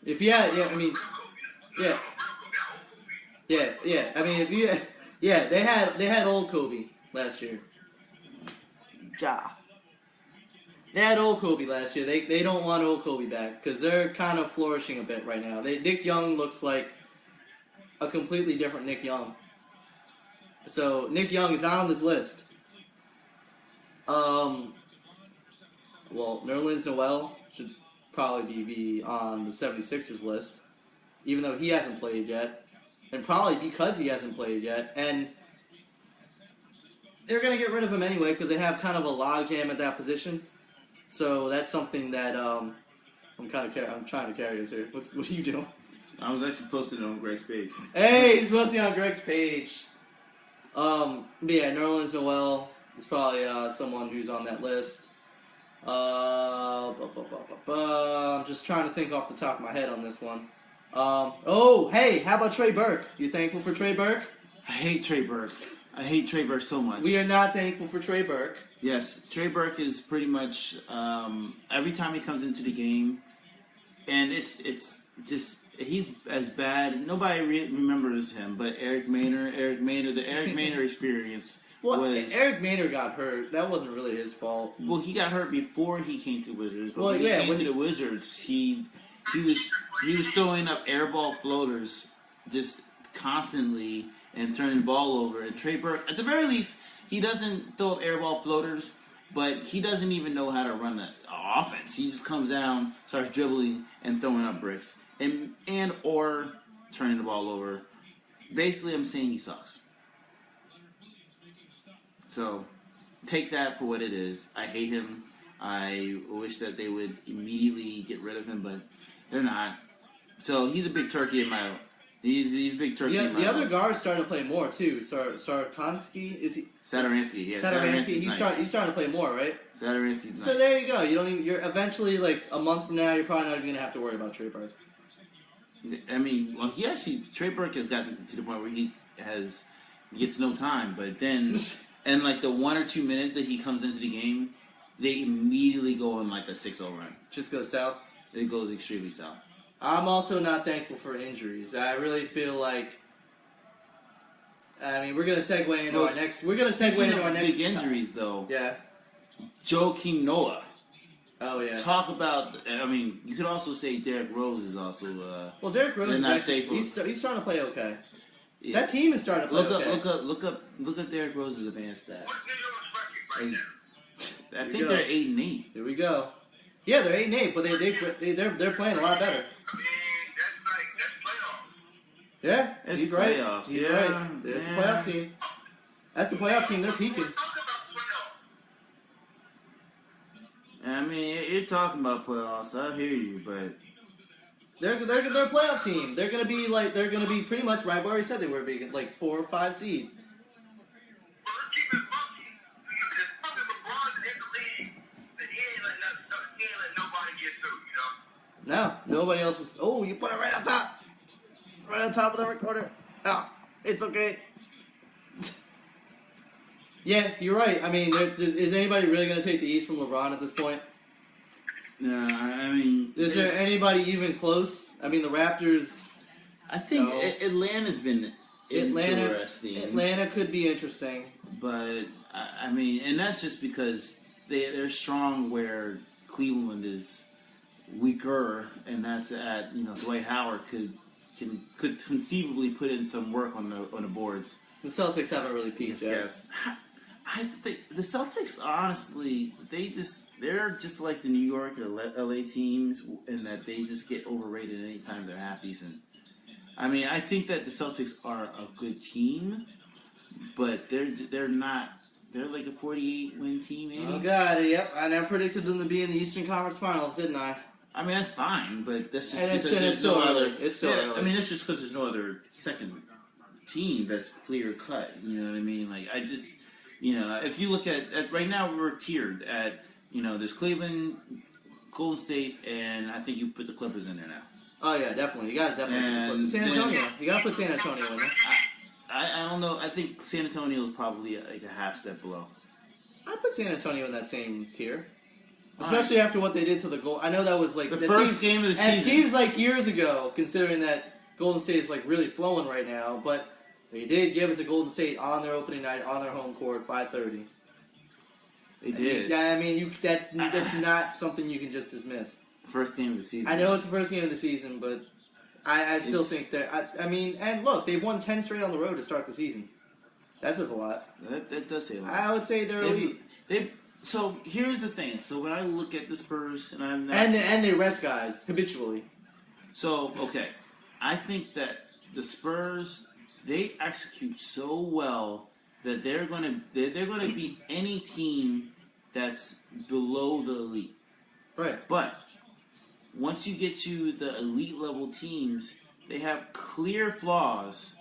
If yeah, I mean, yeah. I mean, if you, they had old Kobe last year. Ja. They had old Kobe last year. They don't want old Kobe back because they're kind of flourishing a bit right now. Nick Young looks like a completely different Nick Young. So Nick Young is not on this list. Well, Nerlens Noel should probably be on the 76ers list, even though he hasn't played yet. And probably because he hasn't played yet. And they're going to get rid of him anyway because they have kind of a logjam at that position. So that's something that I'm trying to carry us here. What are you doing? I was actually posting it on Greg's page. Hey, he's posting on Greg's page. But yeah, Nerlens Noel is probably someone who's on that list. I'm just trying to think off the top of my head on this one. Hey, how about Trey Burke? You thankful for Trey Burke? I hate Trey Burke. I hate Trey Burke so much. We are not thankful for Trey Burke. Yes, Trey Burke is pretty much every time he comes into the game, and it's just he's as bad. Nobody remembers him, but Eric Maynor, the Eric Maynor experience. Well, Eric Maynor got hurt. That wasn't really his fault. Well, he got hurt before he came to Wizards. But when he came to the Wizards, he was throwing up airball floaters just constantly and turning the ball over. And Trey Burke, at the very least, he doesn't throw up airball floaters, but he doesn't even know how to run an offense. He just comes down, starts dribbling, and throwing up bricks and or turning the ball over. Basically, I'm saying he sucks. So, take that for what it is. I hate him. I wish that they would immediately get rid of him, but they're not. So, he's a big turkey in my... He's a big turkey in my... The other guard's starting to play more, too. Satoransky, is he... Satoransky, yeah. Satoransky, he's starting to play more, right? Satoransky's nice. So, there you go. You're eventually, like, a month from now, you're probably not even going to have to worry about Trey Burke. I mean, well, Trey Burke has gotten to the point where he gets no time, but then... And, like, the 1 or 2 minutes that he comes into the game, they immediately go on, like, a 6-0 run. Just goes south? It goes extremely south. I'm also not thankful for injuries. I really feel like... I mean, we're going to segue into our next... We're going to segue into our next... Big injuries, though. Yeah. Joakim Noah. Oh, yeah. Talk about... I mean, you could also say Derrick Rose is also... well, Derrick Rose is actually... He's starting to play okay. Yeah. That team is starting to play okay. Look up Derrick Rose's advanced stats. What's New York's record right now? I think they're 8-8. Here we go. Yeah, they're 8-8, but they're playing a lot better. I mean, that's playoffs. Yeah, It's he's playoffs. right. He's yeah, right. It's a playoff team. That's a playoff team. They're peaking. I mean, you're talking about playoffs. I hear you, but they're a playoff team. They're gonna be pretty much right where he said they were, being like 4 or 5 seed. Well, let's keep it funky. Because LeBron's in the league, and he ain't let nobody get through, you know? No, nobody else is. Oh, you put it right on top. Right on top of the recorder. Oh, it's okay. Yeah, you're right. I mean, is anybody really going to take the East from LeBron at this point? no, I mean, Is there anybody even close? I mean, the Raptors. I think No. Atlanta's been interesting. Atlanta could be interesting. But I mean, and that's just because they're strong where Cleveland is weaker, and that's at Dwight Howard could conceivably put in some work on the boards. The Celtics haven't really peaked yet. Yes. I think the Celtics, honestly, they're just like the New York or LA teams in that they just get overrated anytime they're half decent. I mean, I think that the Celtics are a good team, but they're not. They're like a 48-win team, maybe. Oh God, yep. And I predicted them to be in the Eastern Conference Finals, didn't I? I mean, that's fine, but that's just And because it's there's still no early. other. It's still early. I mean, that's just because there's no other second team that's clear cut. You know what I mean? Like, I just, if you look at right now, we're tiered at, there's Cleveland, Golden State, and I think you put the Clippers in there now. Oh yeah, definitely. You gotta definitely put San Antonio. You gotta put San Antonio in there. I don't know. I think San Antonio is probably like a half step below. I put San Antonio in that same tier. Especially after what they did to the Gold. I know that was like the first game of the season. It seems like years ago, considering that Golden State is like really flowing right now. But they did give it to Golden State on their opening night on their home court by 30. They did. Yeah, I mean that's not something you can just dismiss. First game of the season. I know it's the first game of the season, but I still think that. I mean, and look, they've won 10 straight on the road to start the season. That says a lot. That does say a lot. I would say they're elite. So here's the thing. So when I look at the Spurs, and I'm not and they rest guys habitually. So okay, I think that the Spurs, they execute so well that they're gonna beat any team that's below the elite. Right. But once you get to the elite level teams, they have clear flaws.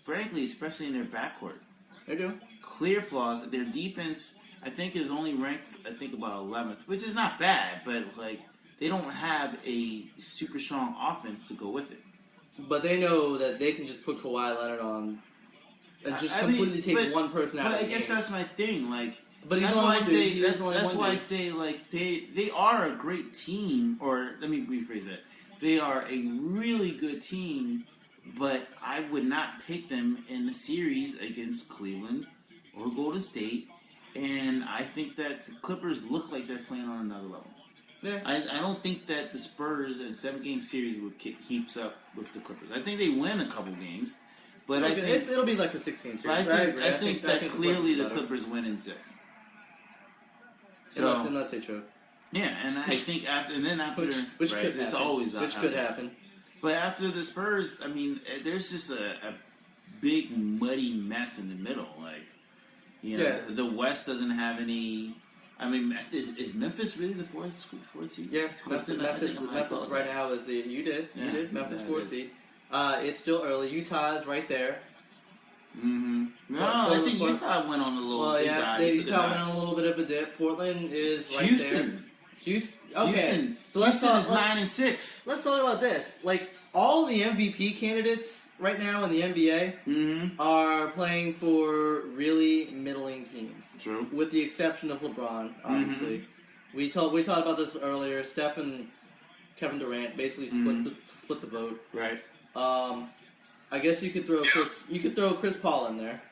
Frankly, especially in their backcourt. They do. Clear flaws. Their defense, I think, is only ranked, about 11th, which is not bad, but, like, they don't have a super strong offense to go with it. But they know that they can just put Kawhi Leonard on and just completely take one person out of the game. But I guess that's my thing, like, but that's why I say, like, they are a great team, or let me rephrase that. They are a really good team, but I would not pick them in a series against Cleveland or Golden State. And I think that the Clippers look like they're playing on another level. Yeah. I don't think that the Spurs in a 7-game series keeps up with the Clippers. I think they win a couple games, but I think it'll be like a 16 series. I think that clearly the Clippers win in 6. So unless they choke. Yeah, and I think after which could it's happen. always which could happen. But after the Spurs, I mean, there's just a big muddy mess in the middle. Like, the West doesn't have any. I mean, is Memphis really the fourth seed? Yeah, Memphis right now is the you did Memphis 4th seed. It's still early. Utah is right there. Mm-hmm. No, I think Utah went on a little. Well, yeah, Utah went on a little bit of a dip. Portland is right there. Houston. Okay, so Houston is 9-6. Let's talk about this. Like all the MVP candidates right now in the NBA are playing for really middling teams. True. With the exception of LeBron, obviously. We talked about this earlier. Steph and Kevin Durant basically split the vote. Right. I guess you could throw Chris Paul in there.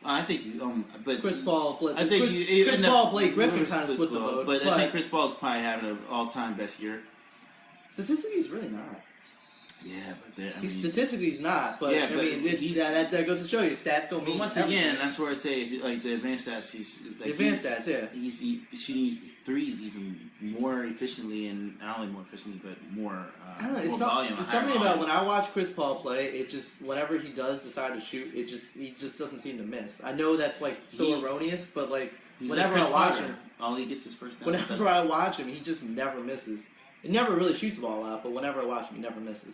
I think, but Chris Paul, Chris Paul, Blake Griffin kind of split the vote. But I think Chris Paul's probably having an all-time best year. Statistically, he's really not. Yeah, but statistically he's not. But I mean, that goes to show you stats don't mean. Once again, that's where I say, the advanced stats, he's shooting threes even more efficiently, and not only more efficiently, but more. I don't know. It's something about when I watch Chris Paul play. It just whenever he does decide to shoot, he just doesn't seem to miss. I know that's erroneous, but whenever I watch him, all he gets is first down. Whenever I watch him, he just never misses. He never really shoots the ball out, but whenever I watch him, he never misses.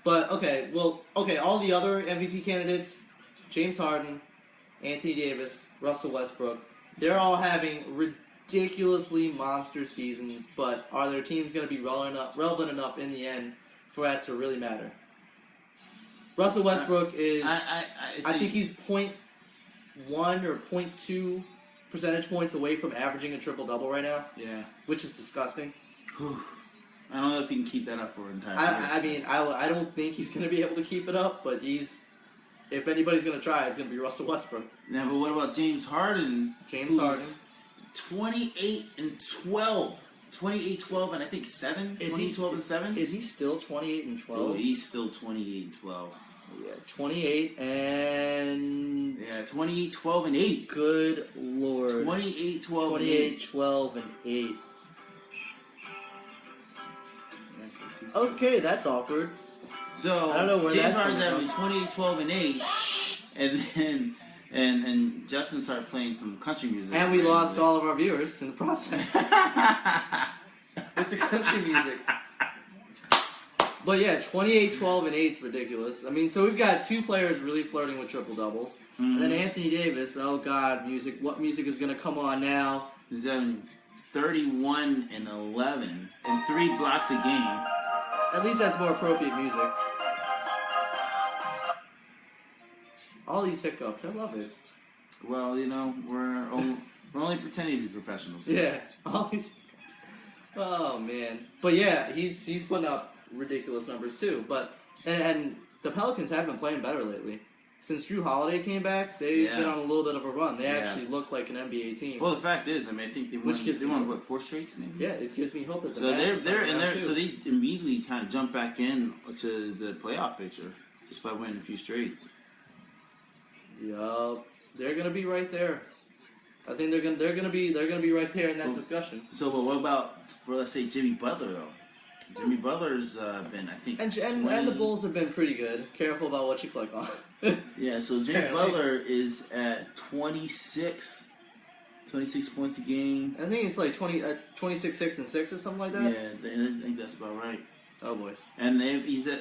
But, all the other MVP candidates, James Harden, Anthony Davis, Russell Westbrook, they're all having ridiculously monster seasons, but are their teams going to be relevant enough in the end for that to really matter? Russell Westbrook is, I think he's 0.1 or 0.2 percentage points away from averaging a triple-double right now. Yeah. Which is disgusting. I don't know if he can keep that up for an entire year. I mean, I don't think he's going to be able to keep it up, but if anybody's going to try, it's going to be Russell Westbrook. Yeah, but what about James Harden? James Harden. 28-12. 28-12 and I think 7? 12-7? Is he still 28-12? Oh, he's still 28-12. Yeah, 28 and... Yeah, 28-12 and 8. Good Lord. 28-12 and 8. 28-12 and 8. Okay, that's awkward. So I don't know where James Harden's having 28-12 and 8, and then Justin started playing some country music. And we lost all of our viewers in the process. It's a country music. But yeah, 28-12 and 8 is ridiculous. I mean, so we've got 2 players really flirting with triple doubles. And then Anthony Davis, oh God, music. What music is going to come on now? He's having 31 and 11 and 3 blocks a game. At least that's more appropriate music. All these hiccups, I love it. Well, you know, we're only pretending to be professionals. Yeah, all these hiccups. Oh man, but yeah, he's putting up ridiculous numbers too. But and the Pelicans have been playing better lately. Since Drew Holiday came back, they've been on a little bit of a run. They actually look like an NBA team. Well, the fact is, I mean, I think they won what, 4 straights, maybe. Yeah, it gives me hope that so they immediately kind of jump back in to the playoff picture just by winning a few straight. Yup, they're gonna be right there. I think they're gonna be right there in that discussion. So, but what about for let's say Jimmy Butler though? Jimmy Butler's been, I think, and the Bulls have been pretty good. Careful about what you click on. Yeah, so Jimmy Butler is at 26 points a game. I think it's like 26, 6, and 6 or something like that. Yeah, I think that's about right. Oh boy. And he's at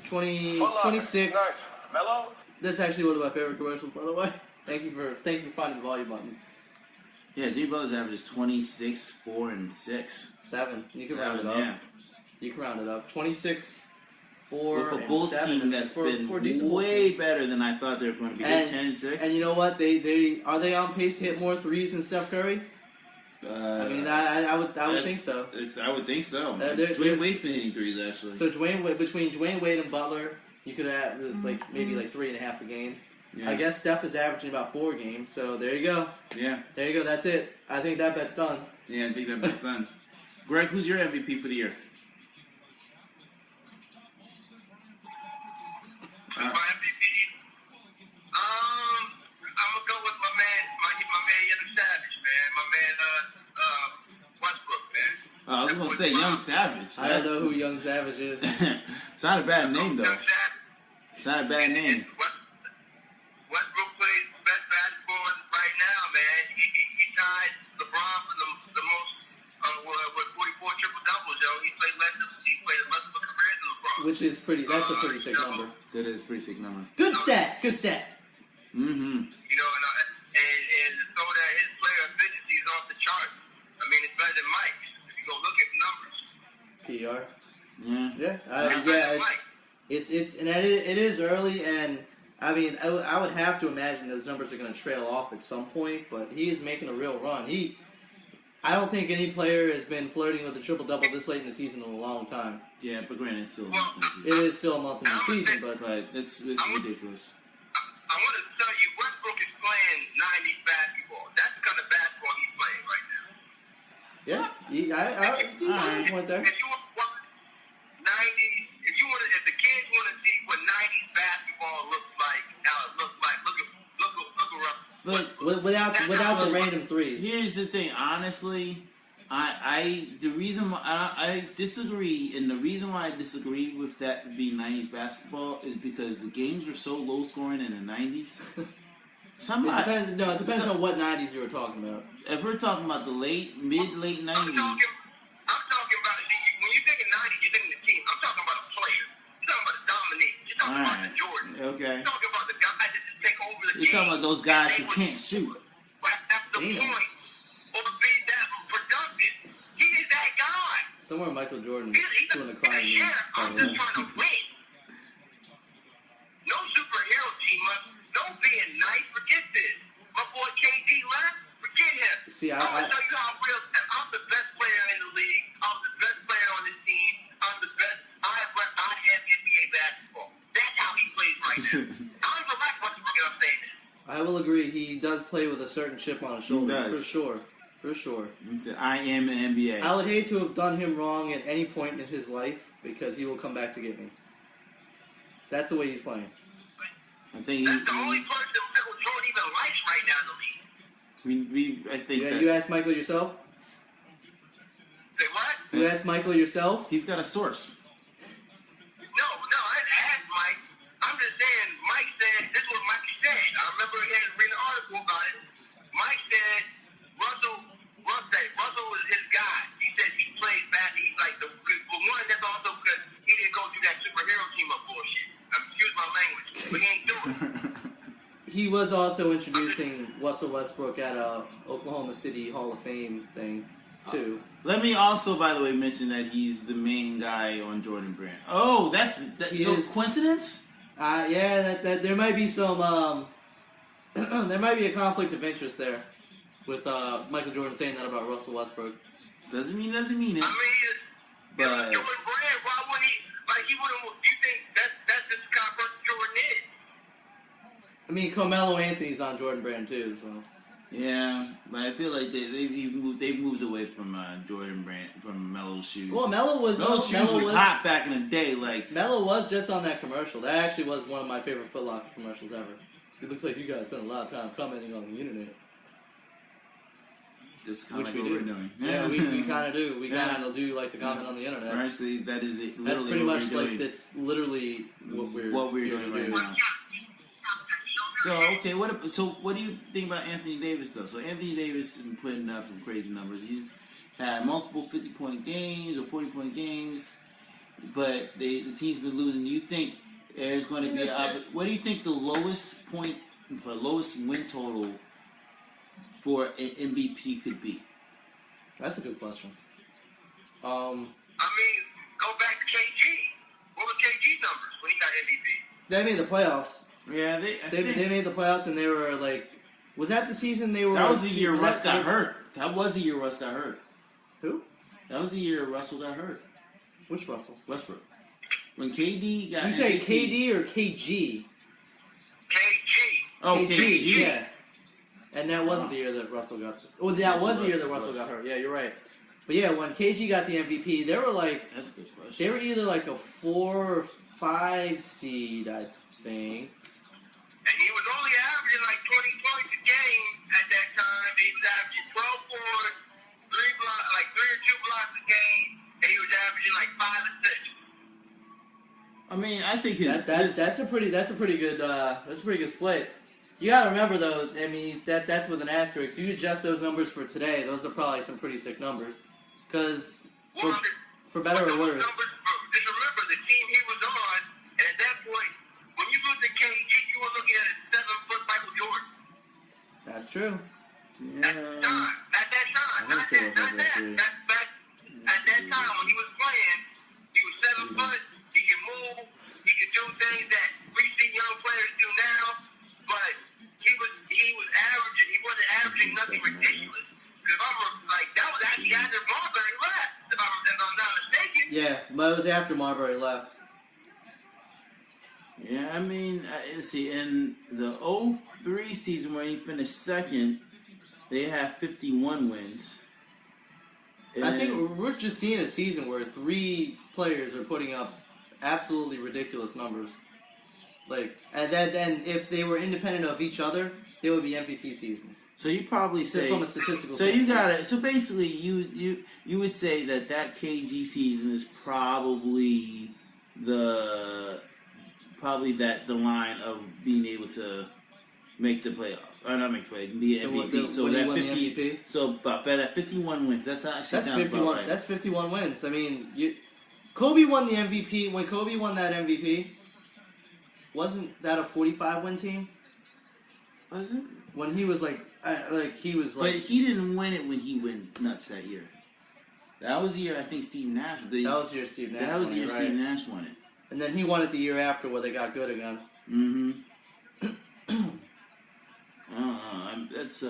26. Nice. Mellow? That's actually one of my favorite commercials, by the way. Thank you for finding the volume button. Yeah, Jimmy Butler's average is 26, 4, and 6. 7. You can round it up. Yeah. You can round it up. 26, 4, With a and Bulls 7 team that's been way better than I thought they were going to be. They're 10 and 6. And you know what? They are they on pace to hit more threes than Steph Curry? I mean, I would think so. I would think so. Dwayne Wade's been hitting threes actually. So between Dwayne Wade and Butler, you could have maybe 3.5 a game. Yeah. I guess Steph is averaging about 4 games. So there you go. Yeah. There you go. That's it. I think that bet's done. Yeah, I think that bet's done. Greg, who's your MVP for the year? My MVP, I'm gonna go with my man Young Savage, man. My man Westbrook, man. I was gonna say Young Savage. I don't know who Young Savage is. It's not a bad name though. It's not a bad name. Westbrook plays best basketball right now, man. He tied LeBron for the most with 44 triple doubles, yo. He played less of a career than LeBron. Which is that's a pretty sick number. That is a pretty sick number. Good stat. You know, and to throw that his player efficiency is off the charts. I mean, it's better than Mike's. If you go look at the numbers. PR. Yeah. It's and it is early, and I mean I would have to imagine those numbers are going to trail off at some point. But he is making a real run. I don't think any player has been flirting with a triple double this late in the season in a long time. Yeah, but granted, it's still it is still a month in the season, but it's ridiculous. I want to tell you, Westbrook is playing 90s basketball. That's the kind of basketball he's playing right now. Yeah, I went there. If you want 90s, if the kids want to see what 90s basketball looks like, look But without the random threes. Here's the thing, honestly, the reason why I disagree, and the reason why I disagree with that being 90s basketball is because the games were so low scoring in the 90s. It depends on what 90s you were talking about. If we're talking about the mid-late 90s. I'm talking about, when you think of 90s, you think of the team. I'm talking about a player. You're talking about a Dominique. You're talking about the Jordan. Okay. You're talking about the guys that just take over the game. You're talking about those guys who can't shoot. That's the point. Or be that productive. He is that guy. Somewhere Michael Jordan is doing the crying. Yeah, I'm just trying to win. No superhero team up. No being nice. Forget this. My boy KD left. Forget him. See, I'm gonna tell you how real. I'm the best player in the league. I'm the best player on this team. I'm the best. I have NBA basketball. That's how he plays right now. I don't even like what I'm saying. I will agree. He does play with a certain chip on his shoulder. He does. For sure. He said, "I am an NBA." I would hate to have done him wrong at any point in his life because he will come back to get me. That's the way he's playing. I think that's the only person Michael Jordan even likes right now in the league. I think you asked Michael yourself? Say what? You asked Michael yourself? He's got a source. No, I didn't ask Mike. I'm just saying, Mike said, this is what Mike said. I remember reading an article about it. Mike said, Russell was his guy. He said he played back. He's like, for one, that's also because he didn't go through that superhero team up bullshit. Excuse my language, but he ain't doing it. He was also introducing Russell Westbrook at a Oklahoma City Hall of Fame thing. too. Let me also, by the way, mention that he's the main guy on Jordan Brand. Oh, no coincidence? Yeah, that there might be some there might be a conflict of interest there with Michael Jordan saying that about Russell Westbrook. Doesn't mean it. I mean, But Jordan Brand, why would he? Like, he wouldn't. Do you think that's the kind of person Jordan is? I mean, Carmelo Anthony's on Jordan Brand too, so. yeah, but I feel like they've moved away from Jordan Brand, from Melo's shoes. Well, Melo's shoes was hot back in the day. Like Melo was just on that commercial. That actually was one of my favorite Foot Locker commercials ever. It looks like you guys spend a lot of time commenting on the internet. Just kind of Which like we what do. we're doing. Yeah, we kind of do. We kind of do like to comment on the internet. Actually, that is it. That's pretty what much we're like doing. that's literally what we're doing right now. So okay, what do you think about Anthony Davis though? So Anthony Davis has been putting up some crazy numbers. He's had multiple 50-point games or 40-point games, but the team's been losing. Do you think there's going to be what do you think the lowest win total for an MVP could be? That's a good question. I mean, go back to KG. What was KG numbers when he got MVP? They made the playoffs. Yeah, They made the playoffs and they were like, was that the season they were? That was the year Russ got hurt. That was the year Russ got hurt. Who? That was the year Russell got hurt. Which Russell? Westbrook. When KD got You say MVP. KD or KG? KG. Oh, KG, KG. yeah. And that wasn't the year that Russell got. Well, that was the year that Russell got hurt. Yeah, you're right. But yeah, when KG got the MVP, they were like, That's a good question. they were either like a 4 or 5 seed, I think. And he was only averaging like 20 points a game at that time. He was averaging 12 boards, 3 or 2 blocks a game, and he was averaging like 5 or 6. I mean, I think That's a pretty good split. You gotta remember though, I mean that's with an asterisk. You adjust those numbers for today; those are probably some pretty sick numbers. Because for better or worse, Just remember the team he was on, and at that point, when you looked at KG, you were looking at a 7-foot Michael Jordan. that's true. At that time, not that. At that time when he was playing, he was 7 foot. He could move. He could do things that we see young players do now. But he was averaging. He wasn't averaging nothing ridiculous. Because that was actually after Marbury left, if I'm not mistaken. Yeah, but it was after Marbury left. Yeah, I mean, let's see. In the 03 season where he finished second, they had 51 wins. I think we're just seeing a season where 3 players are putting up absolutely ridiculous numbers. Like, and then if they were independent of each other, they would be MVP seasons. So you probably say from a statistical. So you got it. So basically, you would say that KG season is probably the line of being able to make the playoff. Or not make the playoff, be an MVP. So when that he won 50. the MVP? So about that 51 wins. That actually sounds 51. about right. That's 51 wins. I mean, Kobe won the MVP. When Kobe won that MVP, wasn't that a 45-win team? Was it? When he was like he was like. But he didn't win it when he went nuts that year. That was the year I think Steve Nash. That was the year Steve Nash. That was the year right? Steve Nash won it. And then he won it the year after, where they got good again. Mm-hmm. I don't know. That's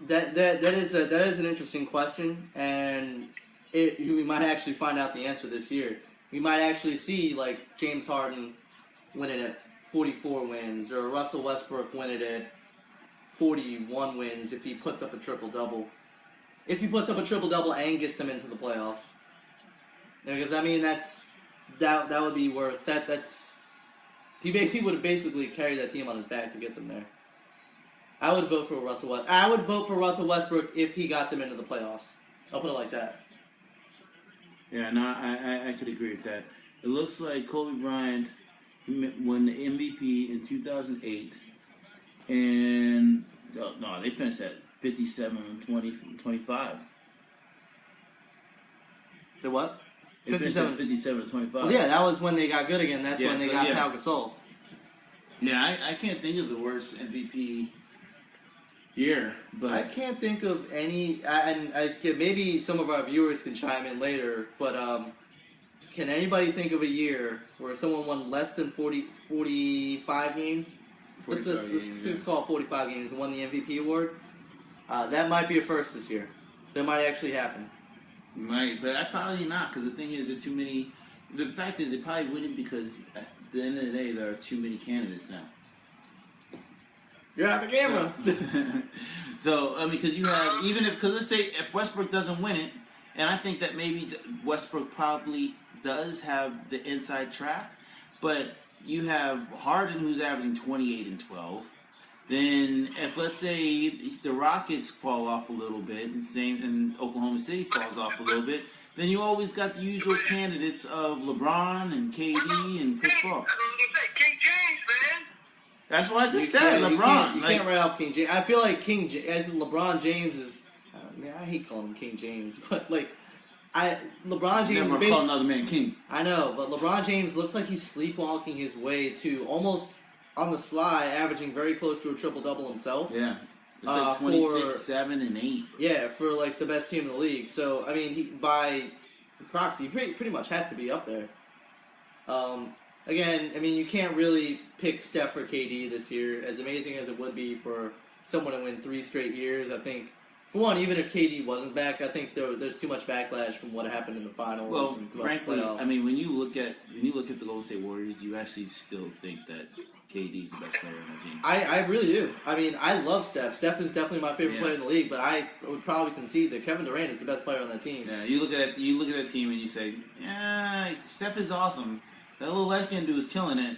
That is an interesting question, and we might actually find out the answer this year. We might actually see like James Harden win it at 44 wins, or Russell Westbrook win it at 41 wins if he puts up a triple-double. If he puts up a triple-double and gets them into the playoffs. Because, I mean, that would be worth... He would basically carry that team on his back to get them there. I would vote for Russell Westbrook if he got them into the playoffs. I'll put it like that. Yeah, no, I could agree with that. It looks like Kobe Bryant won the MVP in 2008, and no, they finished at 57-25. The what? 57-25. Well, yeah, that was when they got good again. That's when they got Pau Gasol. Yeah, I can't think of the worst MVP year, but I can't think of any, and maybe some of our viewers can chime in later, but can anybody think of a year where someone won less than 45 games? 45 Let's games, call it 45 games and won the MVP award. That might be a first this year. That might actually happen. might, but I probably not, because the thing is, there are too many. The fact is, it probably wouldn't, because at the end of the day, there are too many candidates now. You're out the camera. So, I mean, because you have, because let's say if Westbrook doesn't win it, and I think that maybe Westbrook probably does have the inside track, but you have Harden, who's averaging 28 and 12. Then, if let's say the Rockets fall off a little bit, and Oklahoma City falls off a little bit, then you always got the usual candidates of LeBron and KD and Chris Paul. King James, man. That's what I just said, LeBron. You can't write off King James. I feel like LeBron James is. I hate calling him King James, but LeBron James never call another man king. I know, but LeBron James looks like he's sleepwalking his way to almost on the sly, averaging very close to a triple-double himself. Yeah. It's like 26, 7, and 8. Yeah, for like the best team in the league. So, I mean, by proxy, he pretty much has to be up there. Again, I mean, you can't really pick Steph or KD this year, as amazing as it would be for someone to win 3 straight years. I think, for one, even if KD wasn't back, I think there's too much backlash from what happened in the finals. Well, and frankly, playoffs. I mean, when you look at the Golden State Warriors, you actually still think that KD's the best player on that team. I really do. I mean, I love Steph. Steph is definitely my favorite player in the league, but I would probably concede that Kevin Durant is the best player on that team. Yeah, you look at that team and you say, yeah, Steph is awesome. That little Lesbian dude is killing it.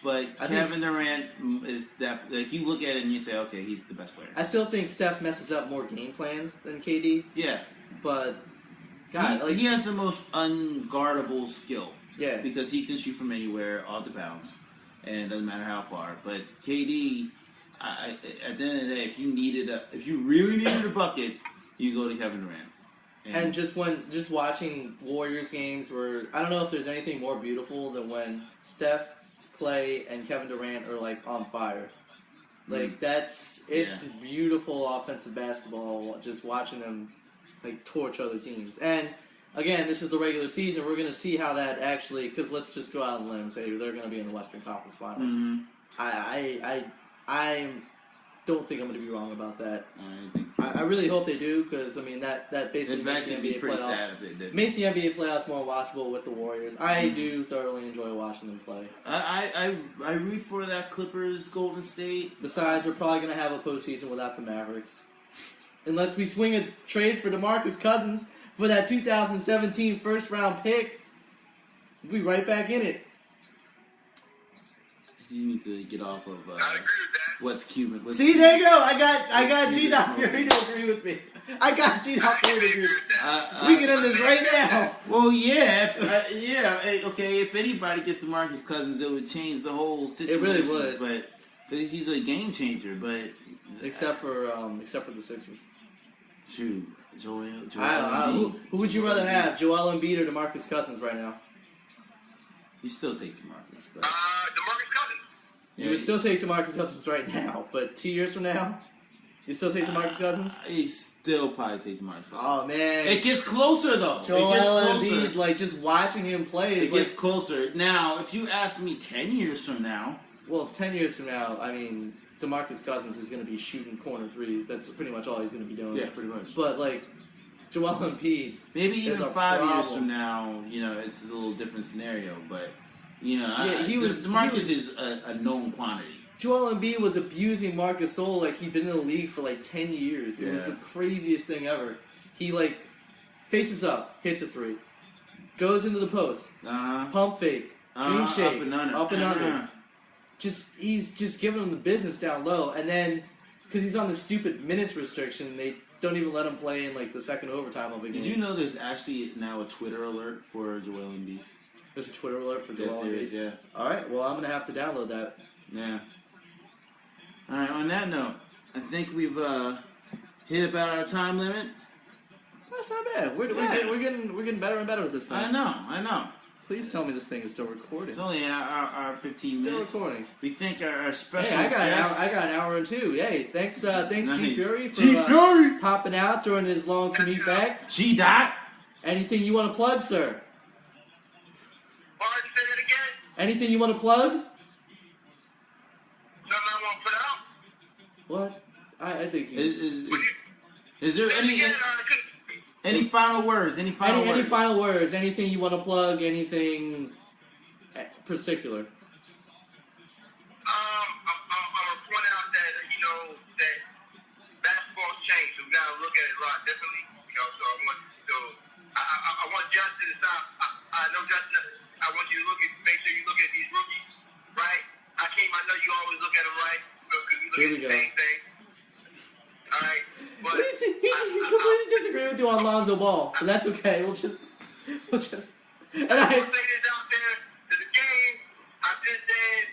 But Kevin Durant is definitely. Like, you look at it and you say, okay, he's the best player. I still think Steph messes up more game plans than KD. Yeah, but God, he has the most unguardable skill. Yeah, because he can shoot from anywhere, off the bounce, and it doesn't matter how far. But KD, at the end of the day, if you really needed a bucket, you go to Kevin Durant. And just watching Warriors games, where I don't know if there's anything more beautiful than when Steph, Clay, and Kevin Durant are like on fire. Like it's beautiful offensive basketball. Just watching them like torch other teams. And again, this is the regular season. We're gonna see how that actually. Because let's just go out on a limb and say they're gonna be in the Western Conference Finals. Mm-hmm. I don't think I'm going to be wrong about that. I really hope they do, because I mean that basically makes the NBA playoffs. Makes the NBA playoffs more watchable with the Warriors. I do thoroughly enjoy watching them play. I root for that Clippers Golden State. Besides, we're probably going to have a postseason without the Mavericks, unless we swing a trade for DeMarcus Cousins for that 2017 first round pick. We'll be right back in it. You need to get off of what's Cuban. See, there you go. I got G-Dot Fury to agree with me. I got G-Dot Fury to agree with me. We can end this right now. Well, yeah. Okay, if anybody gets to Marcus Cousins, it would change the whole situation. It really would. But he's a game changer. But except for the Sixers. Shoot, Joel who would you rather have, Joel Embiid or DeMarcus Cousins right now? You still take DeMarcus, but DeMarcus Cousins. You would still take DeMarcus Cousins right now, but 2 years from now, you still take DeMarcus Cousins? You still probably take DeMarcus Cousins. Oh man, it gets closer though. Joel Embiid, like just watching him play, it gets closer. Now, if you ask me 10 years from now, 10 years from now, I mean, DeMarcus Cousins is going to be shooting corner threes. That's pretty much all he's going to be doing. Yeah, pretty much. But like Joel Embiid, maybe even 5 years from now, it's a little different scenario, but. DeMarcus is a known quantity. Joel Embiid was abusing Marc Gasol like he'd been in the league for like 10 years. It was the craziest thing ever. He like faces up, hits a three, goes into the post, pump fake, dream shake, up and under. He's just giving him the business down low, and then because he's on the stupid minutes restriction, they don't even let him play in like the second overtime of a game. Did you know there's actually now a Twitter alert for Joel Embiid? There's a Twitter alert for Joel Embiid. Yeah. All right. Well, I'm gonna have to download that. Yeah. All right. On that note, I think we've hit about our time limit. That's not bad. We're getting better and better with this thing. I know. Please tell me this thing is still recording. It's only our 15 Still minutes. recording. We thank our special Hey, guest. I got an hour and two. Hey, thanks Nice. G Fury for G Fury! popping out during his long commute back. G Dot. Anything you want to plug, sir? Pardon, say that again? Anything you want to plug? Something I want to put out? What? I think he's... Is there any final words? Any final words? Any final words? Anything you want to plug? Anything particular? I'm gonna point out that that basketball's changed. So we gotta look at it a lot differently. So I want Justin to stop. I know Justin. I want you to make sure you look at these rookies, right? I know you always look at them right because you look at the same thing. All right, but He completely disagree with you on Lonzo Ball, but that's okay. We'll just. And I will say this out there to the game. I'm just saying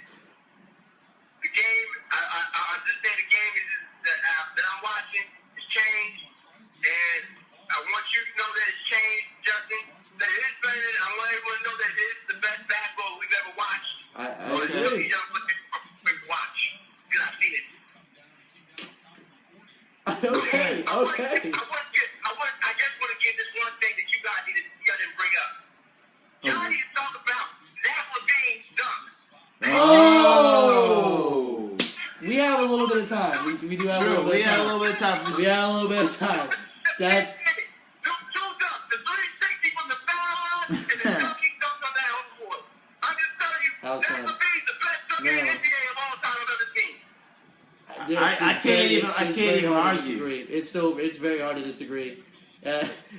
the game. I just say the game is that I'm watching has changed, and I want you to know that it's changed, Justin. That it is better. I want everyone to know that it is the best basketball we've ever watched. I agree. agree. Watch, because I've seen it. Okay. I just want to get this one thing that you guys didn't bring up. Y'all need to talk about Zach LaVine's dunks. Oh! We have a little bit of time. We do have a little bit of time. We have a little bit of time. We have a little bit of time. That. Two dunks, the 360 from the foul line and the dunking dunk on that home court. I'm just telling you, Zach LaVine's the best dunker in the NBA of all time I've ever seen. I can't even argue. It's very hard to disagree.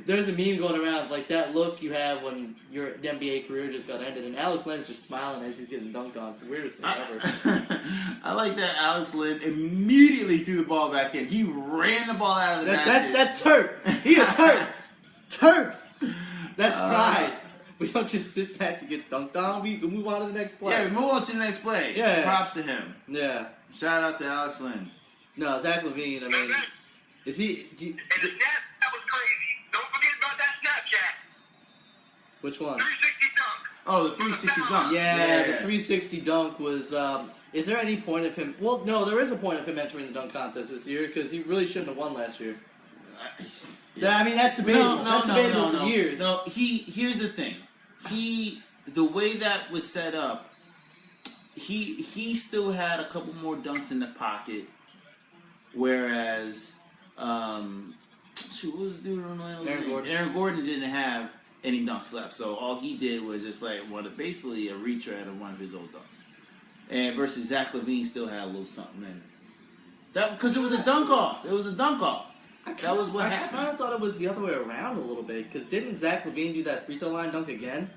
There's a meme going around like that look you have when your NBA career just got ended, and Alex Len's just smiling as he's getting dunked on. It's the weirdest thing ever. I like that Alex Len immediately threw the ball back in. He ran the ball out of the basket. That's Turk. He's a Turk. Turks. That's pride. We don't just sit back and get dunked on. We can move on to the next play. Yeah, we move on to the next play. Yeah. Props to him. Yeah. Shout out to Alex Len. No, Zach LaVine, I mean, is he... And the snap, that was crazy. Don't forget about that Snapchat. Which one? 360 dunk. Oh, the 360 dunk. Yeah, the 360 dunk was... is there any point of him... Well, no, there is a point of him entering the dunk contest this year, because he really shouldn't have won last year. Yeah. I mean, that's debatable. That's debatable for years. No, here's the thing. The way that was set up, he still had a couple more dunks in the pocket, whereas what was the dude on Aaron Gordon didn't have any dunks left, so all he did was just basically a retread of one of his old dunks, and versus Zach LaVine still had a little something in it. That because it was a dunk off. That was what happened. I kind of thought it was the other way around a little bit, because didn't Zach LaVine do that free throw line dunk again?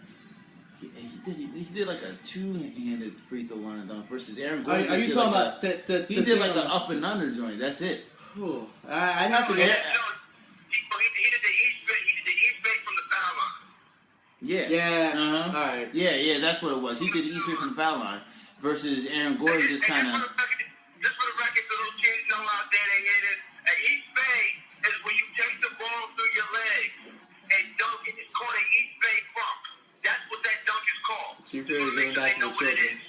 He did like a two-handed free throw line dunk versus Aaron Gordon. Are you talking about he did like an up and under joint. That's it. I'd have to get. He did the East Bay from the foul line. Yeah. Yeah. Uh-huh. All right. Yeah. That's what it was. He did the East Bay from the foul line versus Aaron Gordon just kind of. Just for the record, so those kids know out there they hit it. An East Bay is when you take the ball through your leg and dunk it. It's called an East Bay bump. That's what that dunk is called. Chief Fury giving back to the children.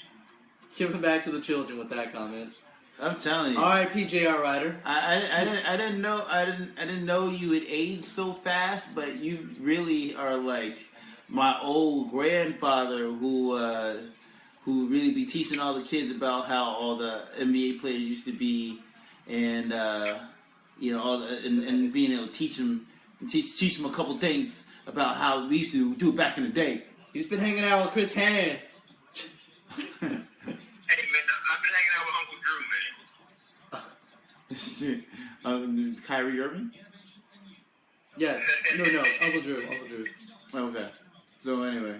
Giving back to the children with that comment. I'm telling you. All right, PJR Ryder. I didn't know you had aged so fast, but you really are like my old grandfather who really be teaching all the kids about how all the NBA players used to be, and and being able to teach them a couple things about how we used to do it back in the day. He's been hanging out with Chris Hand. Hey man, I've been hanging out with Uncle Drew, man. Kyrie Irving? Yes. No, Uncle Drew. Okay. So anyway,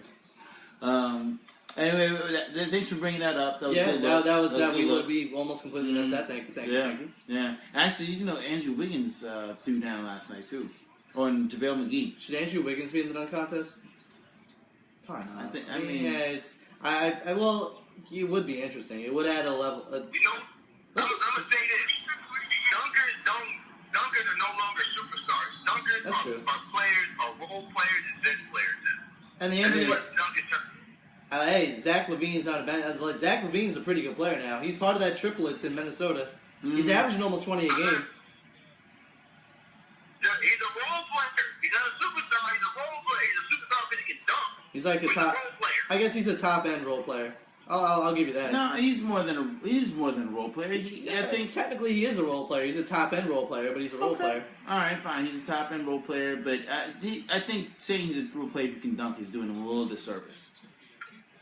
thanks for bringing that up. That was good. We almost completely missed that. Thank you. Yeah. Actually, Andrew Wiggins threw down last night too, on JaVale McGee. Should Andrew Wiggins be in the dunk contest? Probably not. I mean, it would be interesting. It would add a level. I'm gonna say this: dunkers are no longer superstars. Dunkers are players, are role players, and bench players now. And the NBA. Dunkers Hey, Zach LaVine's not a bad. Like, Zach LaVine's a pretty good player now. He's part of that triplets in Minnesota. He's averaging almost 20 a game. He's a role player. He's not a superstar. He's a role player. He's a superstar because he can dunk. He's like a He's top. a role player. I guess he's a top end role player. I'll give you that. No, he's more than a role player. I think Technically he is a role player. He's a top end role player, but he's a role player. All right, fine. He's a top end role player, but I think saying he's a role player who can dunk is doing him a little disservice.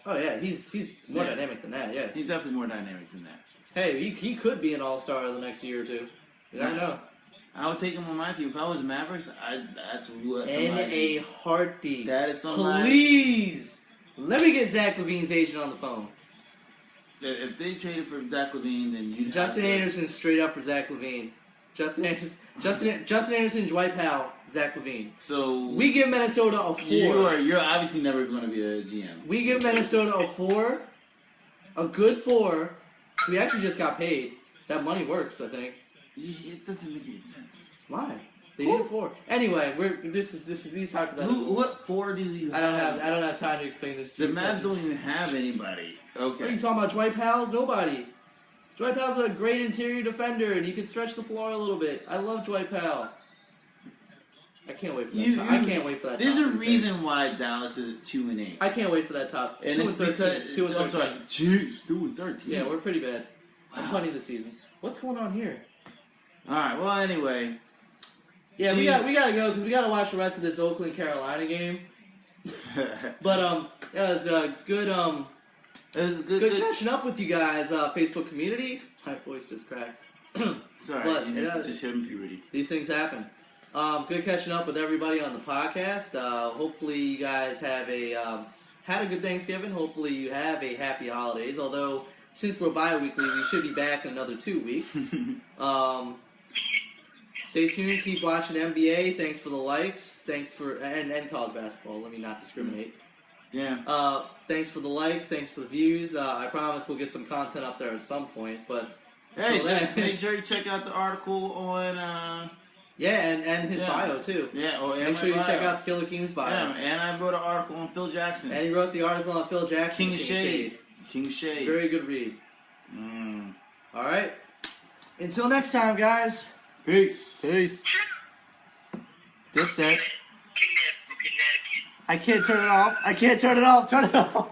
Oh yeah, he's more dynamic than that. Yeah, He's definitely more dynamic than that. hey, he could be an all-star the next year or two. You never know. I would take him on my team if I was Mavericks. That's In a heartbeat. That is somebody. Please, let me get Zach LaVine's agent on the phone. If they traded for Zach LaVine, then you Justin Anderson straight up for Zach LaVine. Justin Anderson, Dwight Powell, Zach LaVine. So We give Minnesota a 4. You're obviously never going to be a GM. We give Minnesota a 4, a good 4. We actually just got paid. That money works, I think. It doesn't make any sense. Why? They need a 4. Anyway, this is these hypotheticals. What 4 do you have? I don't have time to explain this to The you. Mavs don't even have anybody. What are Okay. you talking about? Dwight Powell's nobody. Dwight Powell's a great interior defender, and he can stretch the floor a little bit. I love Dwight Powell. I can't wait for that. I can't wait for that. There's top a 10. reason why Dallas is at 2-8. I can't wait for that top. And 2 it's and 13. because 2 and 13. I'm sorry, Chiefs 2-13. Yeah, we're pretty bad. I'm Wow. punting the season. What's going on here? All right. Well, anyway. Yeah, Gee. we gotta go because we gotta watch the rest of this Oakland Carolina game. But yeah, it was good. It was Good catching up with you guys, Facebook community. My voice just cracked. Sorry, But, you yeah, just hit puberty. These things happen. Good catching up with everybody on the podcast. Hopefully you guys have had a good Thanksgiving. Hopefully you have a happy holidays. Although since we're bi-weekly, we should be back in another 2 weeks. Stay tuned. Keep watching NBA. Thanks for the likes. Thanks for and college basketball. Let me not discriminate. Yeah. Thanks for the likes. Thanks for the views. I promise we'll get some content up there at some point. But Hey, until then- make sure you check out the article on. yeah, and his bio too. Yeah. Oh, and Make my sure you check bio. out Killa Keem's bio. Yeah, and I wrote an article on Phil Jackson. And he wrote the article on Phil Jackson. King of Shade. King of Shade. Very good read. Mm. All right. Until next time, guys. Peace. Peace. Dipset. King from Connecticut. I can't turn it off. I can't turn it off. Turn it off.